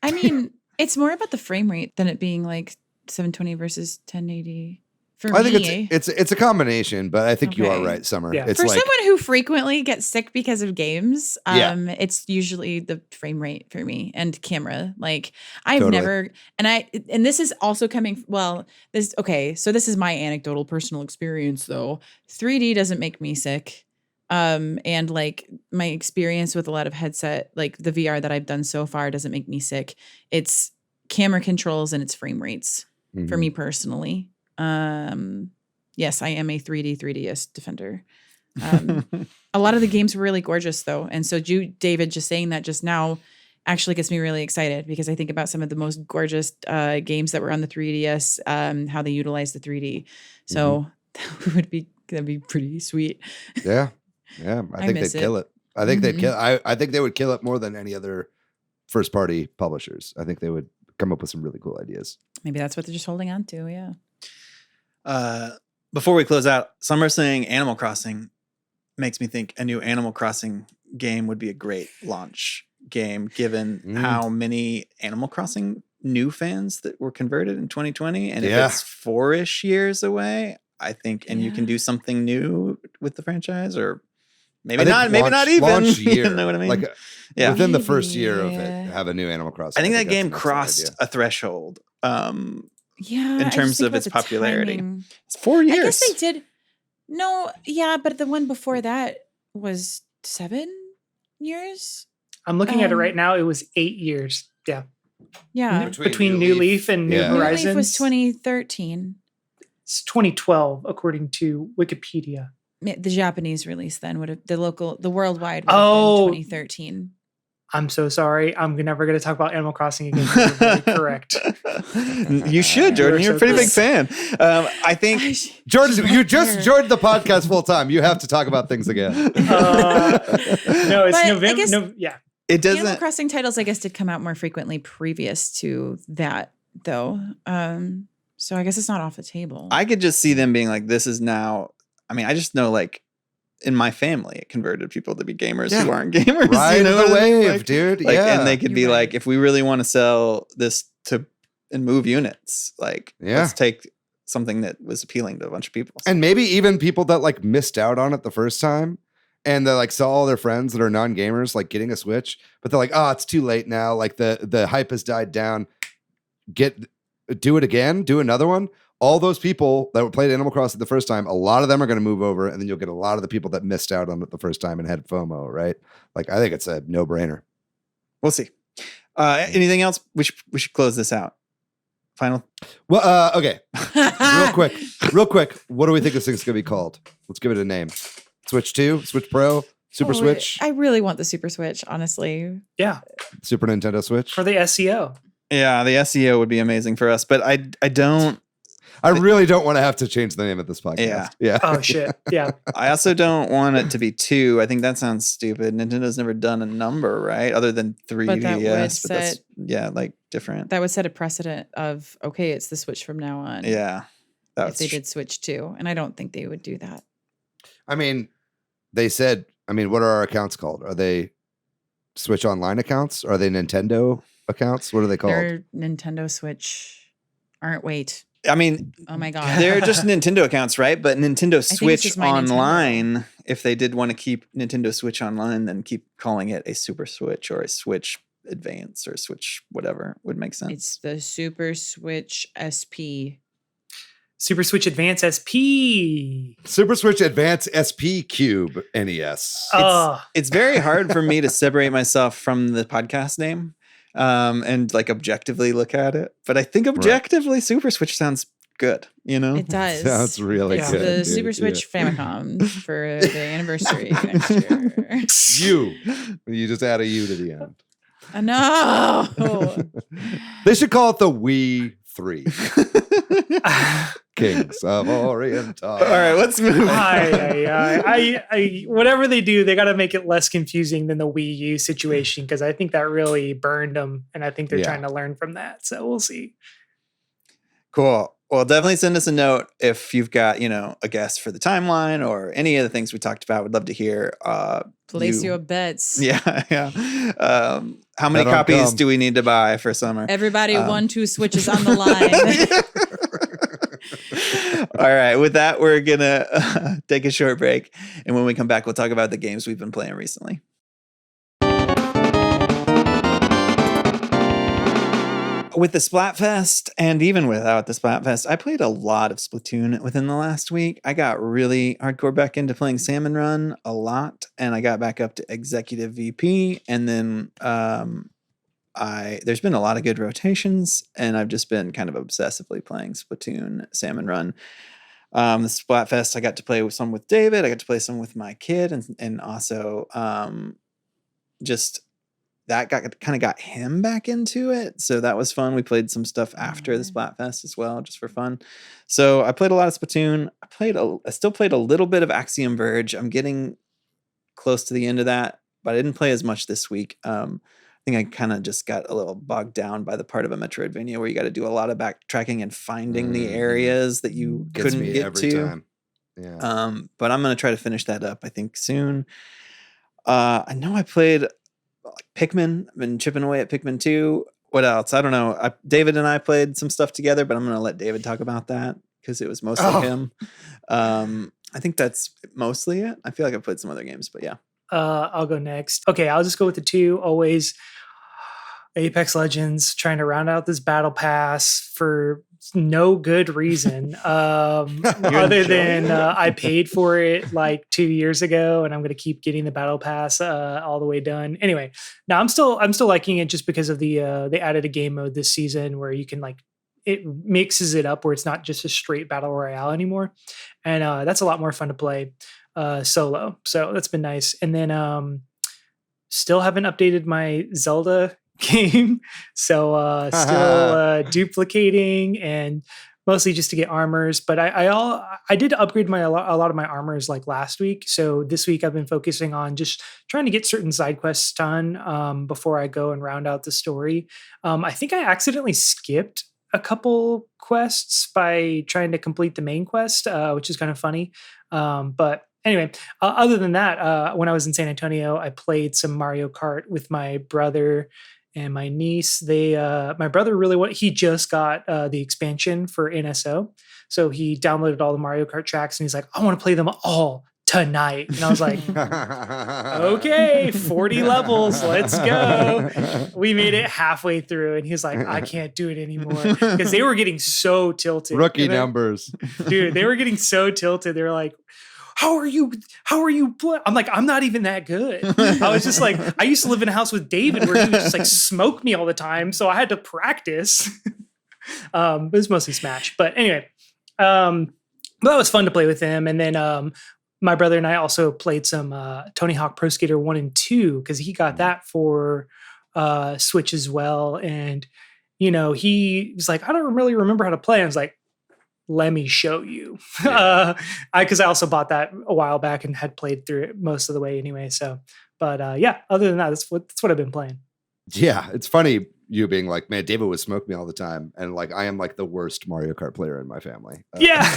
I mean, it's more about the frame rate than it being like 720 versus 1080. For I me, think it's a combination, but I think you are Okay. right, Summer. Yeah. It's for like, someone who frequently gets sick because of games, Yeah. it's usually the frame rate for me and camera. Like I've Totally. never, and this is also coming. Well, so this is my anecdotal personal experience though. 3D doesn't make me sick. And like my experience with a lot of headset, like the VR that I've done so far doesn't make me sick. It's camera controls and it's frame rates for mhm. me personally. Yes, I am a 3DS defender. A lot of the games were really gorgeous though. And so David just saying that just now actually gets me really excited because I think about some of the most gorgeous games that were on the 3DS, how they utilize the 3D. So that'd be pretty sweet. Yeah. Yeah. I think miss they'd it. kill it. I think they'd Mhm. kill I think they would kill it more than any other first party publishers. I think they would come up with some really cool ideas. Maybe that's what they're just holding on to. Yeah. Before we close out, Summer saying Animal Crossing makes me think a new Animal Crossing game would be a great launch game, given how many Animal Crossing new fans that were converted in 2020. And Yeah. if it's 4-ish years away, I think, and you can do something new with the franchise, or maybe I think not, maybe not launch- even. launch year. You know what I mean? Like Yeah. within the first year of Maybe, it, have a new Animal Crossing. I think that that's game an excellent crossed idea. a threshold. Yeah. In I just terms think of about its the popularity. timing. It's 4 years. I guess they did. No, yeah, but the one before that was 7 years. I'm looking at it right Um, now. It was 8 years. Yeah. Yeah. New Between New Leaf. Leaf and New Yeah. New New Horizons. Leaf was 2013. It's 2012, according to Wikipedia. The Japanese release then would have the worldwide would have Oh. been 2013. I'm so sorry. I'm never going to talk about Animal Crossing again. You're very correct. You should, Jordan. You're a pretty big close. fan. I think Jordan, you just Fair. joined the podcast full time. You have to talk about things again. No, it's But I November. guess- Yeah. it Animal doesn't. Crossing titles, I guess, did come out more frequently previous to that, though. So I guess it's not off the table. I could just see them being like, this is now. I mean, I just know, like, in my family, it converted people to be gamers who Yeah. aren't gamers. Ride you know the what I mean? wave, Like- dude. Like, yeah. and they could be You're like, right. if we really want to sell this and move units, like, Yeah. let's take something that was appealing to a bunch of people. And maybe even people that like missed out on it the first time and they like saw all their friends that are non-gamers like getting a Switch, but they're like, oh, it's too late now. Like the hype has died down. Do it again, do another one. All those people that played Animal Crossing the first time, a lot of them are going to move over, and then you'll get a lot of the people that missed out on it the first time and had FOMO, right? Like, I think it's a no-brainer. We'll see. Anything else? We should close this out. Final. Well, okay. Real quick. What do we think this thing's going to be called? Let's give it a name. Switch 2, Switch Pro, Super Switch, I really want the Super Switch, honestly. Yeah. Super Nintendo Switch. For the SEO. Yeah, the SEO would be amazing for us, but I don't. I really don't want to have to change the name of this podcast. Yeah. Oh, shit. Yeah. I also don't want it to be 2. I think that sounds stupid. Nintendo's never done a number, right? Other than 3DS. that would But that's, set- like different. That would set a precedent of, okay, it's the Switch from now on. Yeah. If they did Switch 2. And I don't think they would do that. I mean, they said, what are our accounts called? Are they Switch Online accounts? Are they Nintendo accounts? What are they called? They're Nintendo Switch. Wait. I mean, Oh my God. they're just Nintendo accounts, right? But Nintendo it's Switch just my Nintendo. Online, if they did want to keep Nintendo Switch Online, then keep calling it a Super Switch or a Switch Advance or Switch whatever would make sense. It's the Super Switch SP. Super Switch Advance SP. Super Switch Advance SP Cube NES. It's very hard for me to separate myself from the podcast name and like objectively look at it. But I think objectively Super Switch sounds good, you know? It does. Sounds really Yeah. good. The dude. Super Switch Famicom for the anniversary next year. You just add a U to the end. No. They should call it the Wii 3. Kings of Orient. All right, let's move. I whatever they do, they got to make it less confusing than the Wii U situation, because I think that really burned them, and I think they're trying to learn from that. So we'll see. Cool. Well, definitely send us a note if you've got, a guess for the timeline or any of the things we talked about. We'd love to hear. Place your bets. Yeah. How many copies do we need to buy for summer? Everybody, 1-2 switches on the line. All right. With that, we're going to take a short break. And when we come back, we'll talk about the games we've been playing recently. With the Splatfest, and even without the Splatfest, I played a lot of Splatoon within the last week. I got really hardcore back into playing Salmon Run a lot, and I got back up to Executive VP, and then there's been a lot of good rotations, and I've just been kind of obsessively playing Splatoon Salmon Run. The Splatfest, I got to play some with David, I got to play some with my kid, and also just that got him back into it. So that was fun. We played some stuff after the Splatfest as well, just for fun. So I played a lot of Splatoon. I still played a little bit of Axiom Verge. I'm getting close to the end of that, but I didn't play as much this week. I think I kind of just got a little bogged down by the part of a Metroidvania where you got to do a lot of backtracking and finding the areas that you couldn't get every to. time. Yeah. But I'm going to try to finish that up, I think, soon. I know I played Pikmin. I've been chipping away at Pikmin 2. What else? I don't know. David and I played some stuff together, but I'm going to let David talk about that because it was mostly him. I think that's mostly it. I feel like I played some other games, but yeah. I'll go next. Okay, I'll just go with the two. Always Apex Legends, trying to round out this battle pass for no good reason other than I paid for it like 2 years ago, and I'm going to keep getting the battle pass all the way done. Anyway, now I'm still liking it just because of the they added a game mode this season where you can it mixes it up where it's not just a straight battle royale anymore, and that's a lot more fun to play solo. So that's been nice. And then still haven't updated my Zelda game, so still duplicating and mostly just to get armors. But I did upgrade a lot of my armors like last week. So this week I've been focusing on just trying to get certain side quests done before I go and round out the story. I think I accidentally skipped a couple quests by trying to complete the main quest, which is kind of funny. But anyway, other than that, when I was in San Antonio, I played some Mario Kart with my brother and my niece. My brother he just got the expansion for NSO. So he downloaded all the Mario Kart tracks and he's like, I want to play them all tonight. And I was like, okay, 40 levels, let's go. We made it halfway through and he's like, I can't do it anymore. Because they were getting so tilted. Rookie numbers. Dude, they were getting so tilted. They were like, how are you? I'm like, I'm not even that good. I was just like, I used to live in a house with David where he would just like smoke me all the time. So I had to practice. It was mostly Smash. But anyway, that was fun to play with him. And then my brother and I also played some Tony Hawk Pro Skater 1 and 2 because he got that for Switch as well. And, he was like, I don't really remember how to play. I was like, let me show you. Because I also bought that a while back and had played through it most of the way anyway. So, but other than that, that's what I've been playing. Yeah, it's funny you being like, man, David would smoke me all the time, and like I am like the worst Mario Kart player in my family. Yeah.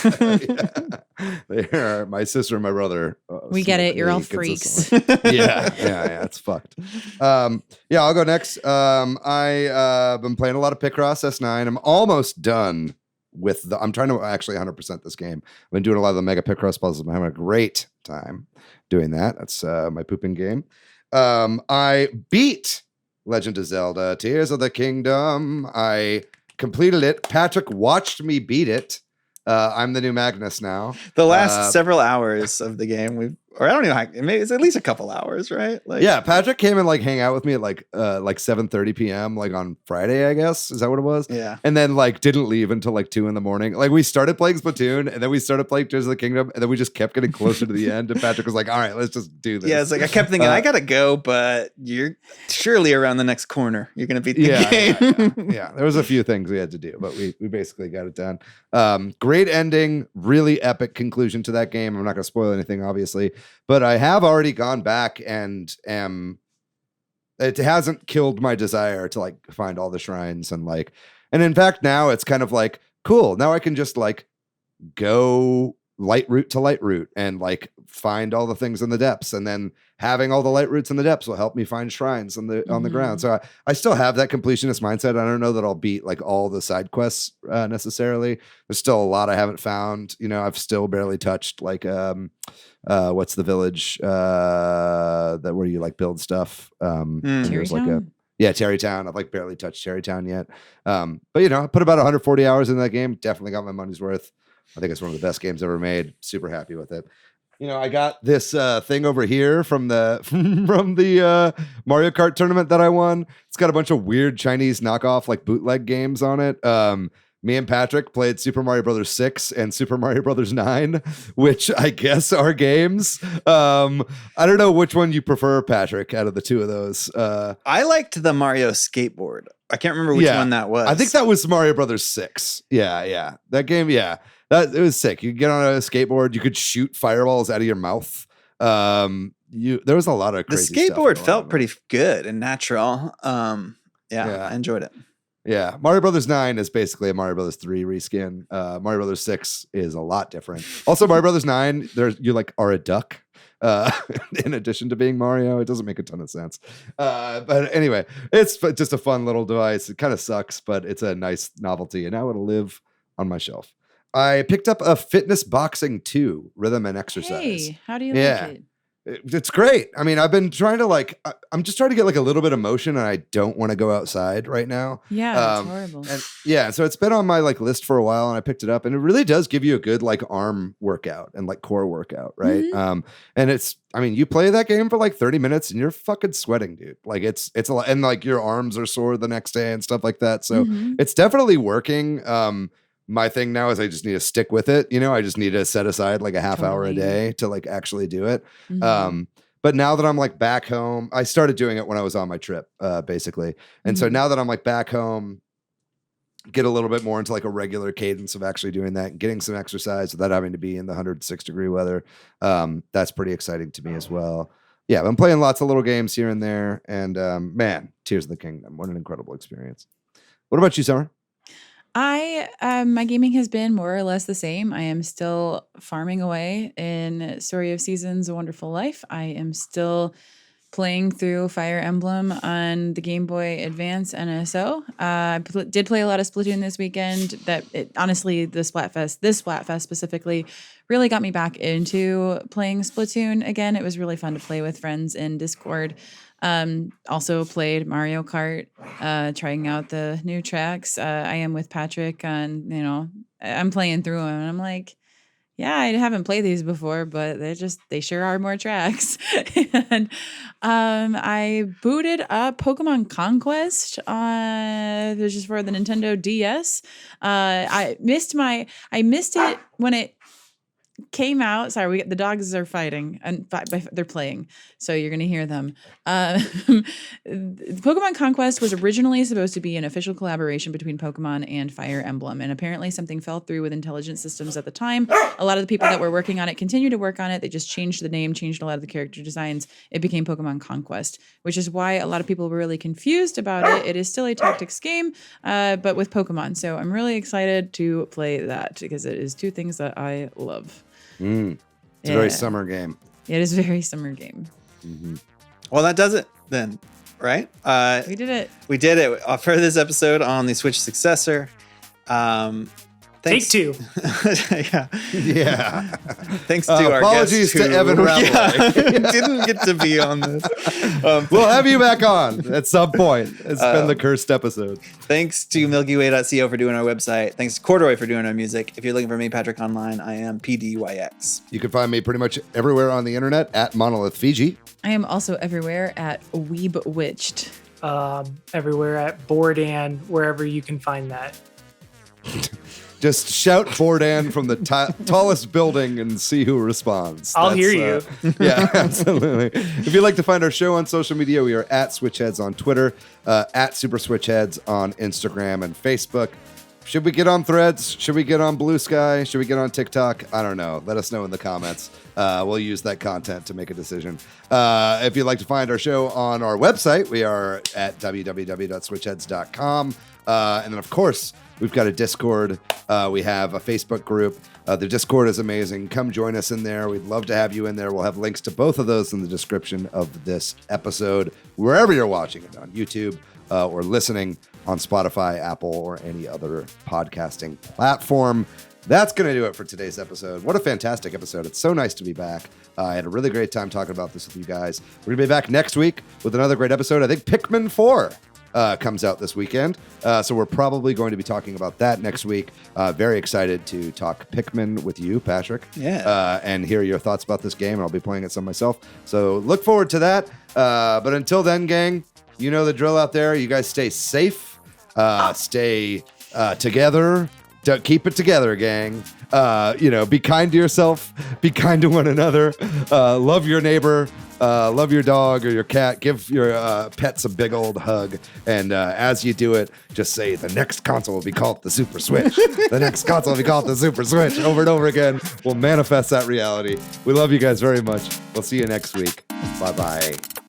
They are my sister and my brother. We get it. You're all freaks. yeah, it's fucked. I'll go next. I've been playing a lot of Picross S9. I'm almost done with I'm trying to actually 100% this game. I've been doing a lot of the Mega Picross puzzles. I'm having a great time doing that. That's my pooping game. I beat Legend of Zelda Tears of the Kingdom. I completed it. Patrick watched me beat it. I'm the new Magnus now. The last several hours of the game, or I don't know, maybe it's at least a couple hours, right? Like, yeah, Patrick came and like hang out with me at like 7:30 p.m. like on Friday, I guess. Is that what it was? Yeah. And then like didn't leave until like 2 a.m. Like we started playing Splatoon and then we started playing Tears of the Kingdom and then we just kept getting closer to the end. And Patrick was like, all right, let's just do this. Yeah, it's like I kept thinking, I gotta go, but you're surely around the next corner. You're gonna beat the game. Yeah, there was a few things we had to do, but we basically got it done. Great ending, really epic conclusion to that game. I'm not gonna spoil anything, obviously, but I have already gone back and it hasn't killed my desire to like find all the shrines and in fact now it's kind of like cool. Now I can just like go light route to light route and like find all the things in the depths, and then having all the light routes in the depths will help me find shrines on the ground. So I still have that completionist mindset. I don't know that I'll beat like all the side quests necessarily. There's still a lot I haven't found. You know, I've still barely touched like what's the village that where you like build stuff? Terrytown? Terrytown. I've like barely touched Terrytown yet. But you know, I put about 140 hours in that game. Definitely got my money's worth. I think it's one of the best games ever made. Super happy with it. You know, I got this thing over here from the Mario Kart tournament that I won. It's got a bunch of weird Chinese knockoff like bootleg games on it. Me and Patrick played Super Mario Brothers 6 and Super Mario Brothers 9, which I guess are games. I don't know which one you prefer, Patrick, out of the two of those. I liked the Mario skateboard. I can't remember which one that was. I think that was Mario Brothers 6. Yeah. That game, yeah. It was sick. You could get on a skateboard. You could shoot fireballs out of your mouth. There was a lot of crazy the skateboard stuff felt pretty good and natural. I enjoyed it. Yeah, Mario Brothers 9 is basically a Mario Brothers 3 reskin. Mario Brothers 6 is a lot different. Also, Mario Brothers 9, you like are a duck. In addition to being Mario, it doesn't make a ton of sense. But anyway, it's just a fun little device. It kind of sucks, but it's a nice novelty, and now it'll live on my shelf. I picked up a Fitness Boxing 2 Rhythm and Exercise. Hey, how do you like it? It's great. I mean, I've been trying to I'm just trying to get like a little bit of motion, and I don't want to go outside right now. Yeah, it's horrible. And so it's been on my like list for a while, and I picked it up, and it really does give you a good like arm workout and like core workout, right? Mm-hmm. And you play that game for like 30 minutes, and you're fucking sweating, dude. Like it's a lot, and like your arms are sore the next day and stuff like that. So it's definitely working. My thing now is I just need to stick with it. You know, I just need to set aside like a half hour a day to like actually do it. But now that I'm like back home, I started doing it when I was on my trip, basically. And so now that I'm like back home, get a little bit more into like a regular cadence of actually doing that and getting some exercise without having to be in the 106-degree weather. That's pretty exciting to me as well. Yeah, I'm playing lots of little games here and there. And man, Tears of the Kingdom, what an incredible experience. What about you, Summer? My gaming has been more or less the same. I am still farming away in Story of Seasons: A Wonderful Life. I am still playing through Fire Emblem on the Game Boy Advance NSO. I did play a lot of Splatoon this weekend. Honestly, this Splatfest specifically really got me back into playing Splatoon again. It was really fun to play with friends in Discord. Also played Mario Kart, trying out the new tracks. I am with Patrick on, I'm playing through them and I'm like, yeah, I haven't played these before, but they sure are more tracks. And I booted up Pokemon Conquest, which is for the Nintendo DS. I missed it when it came out. Sorry, the dogs are fighting and they're playing, so you're gonna hear them. Pokemon Conquest was originally supposed to be an official collaboration between Pokemon and Fire Emblem, and apparently something fell through with Intelligent Systems at the time. A lot of the people that were working on it continue to work on it. They just changed the name, changed a lot of the character designs. It became Pokemon Conquest, which is why a lot of people were really confused about it. It is still a tactics game, but with Pokemon. So I'm really excited to play that because it is two things that I love. It's a very summer game. It is a very summer game. Mm-hmm. Well, that does it then, right? We did it. We did it for this episode on the Switch Successor. Take two. Yeah. Yeah. Thanks to our apologies guest to Evan Rappelay. Didn't get to be on this. We'll have you back on at some point. It's been the cursed episode. Thanks to MilkyWay.co for doing our website. Thanks to Corduroy for doing our music. If you're looking for me, Patrick, online, I am PDYX. You can find me pretty much everywhere on the internet at Monolith Fiji. I am also everywhere at Weebwitched. Everywhere at Boardan, wherever you can find that. Just shout Bordan from the tallest building and see who responds. I'll hear you. Yeah, absolutely. If you'd like to find our show on social media, we are at Switch Headz on Twitter, at Super Switch Headz on Instagram and Facebook. Should we get on Threads? Should we get on Blue Sky? Should we get on TikTok? I don't know. Let us know in the comments. We'll use that content to make a decision. If you'd like to find our show on our website, we are at www.switchheadz.com. And then, of course, we've got a Discord. We have a Facebook group. The Discord is amazing. Come join us in there. We'd love to have you in there. We'll have links to both of those in the description of this episode, wherever you're watching it, on YouTube or listening on Spotify, Apple, or any other podcasting platform. That's going to do it for today's episode. What a fantastic episode. It's so nice to be back. I had a really great time talking about this with you guys. We're going to be back next week with another great episode. I think Pikmin 4 comes out this weekend. So we're probably going to be talking about that next week. Very excited to talk Pikmin with you, Patrick. Yeah. And hear your thoughts about this game. And I'll be playing it some myself. So look forward to that. But until then, gang, you know the drill out there. You guys stay safe. Stay together. Keep it together, gang. Be kind to yourself. Be kind to one another. Love your neighbor. Love your dog or your cat. Give your pets a big old hug. And as you do it, just say, the next console will be called the Super Switch. The next console will be called the Super Switch. Over and over again. We'll manifest that reality. We love you guys very much. We'll see you next week. Bye-bye.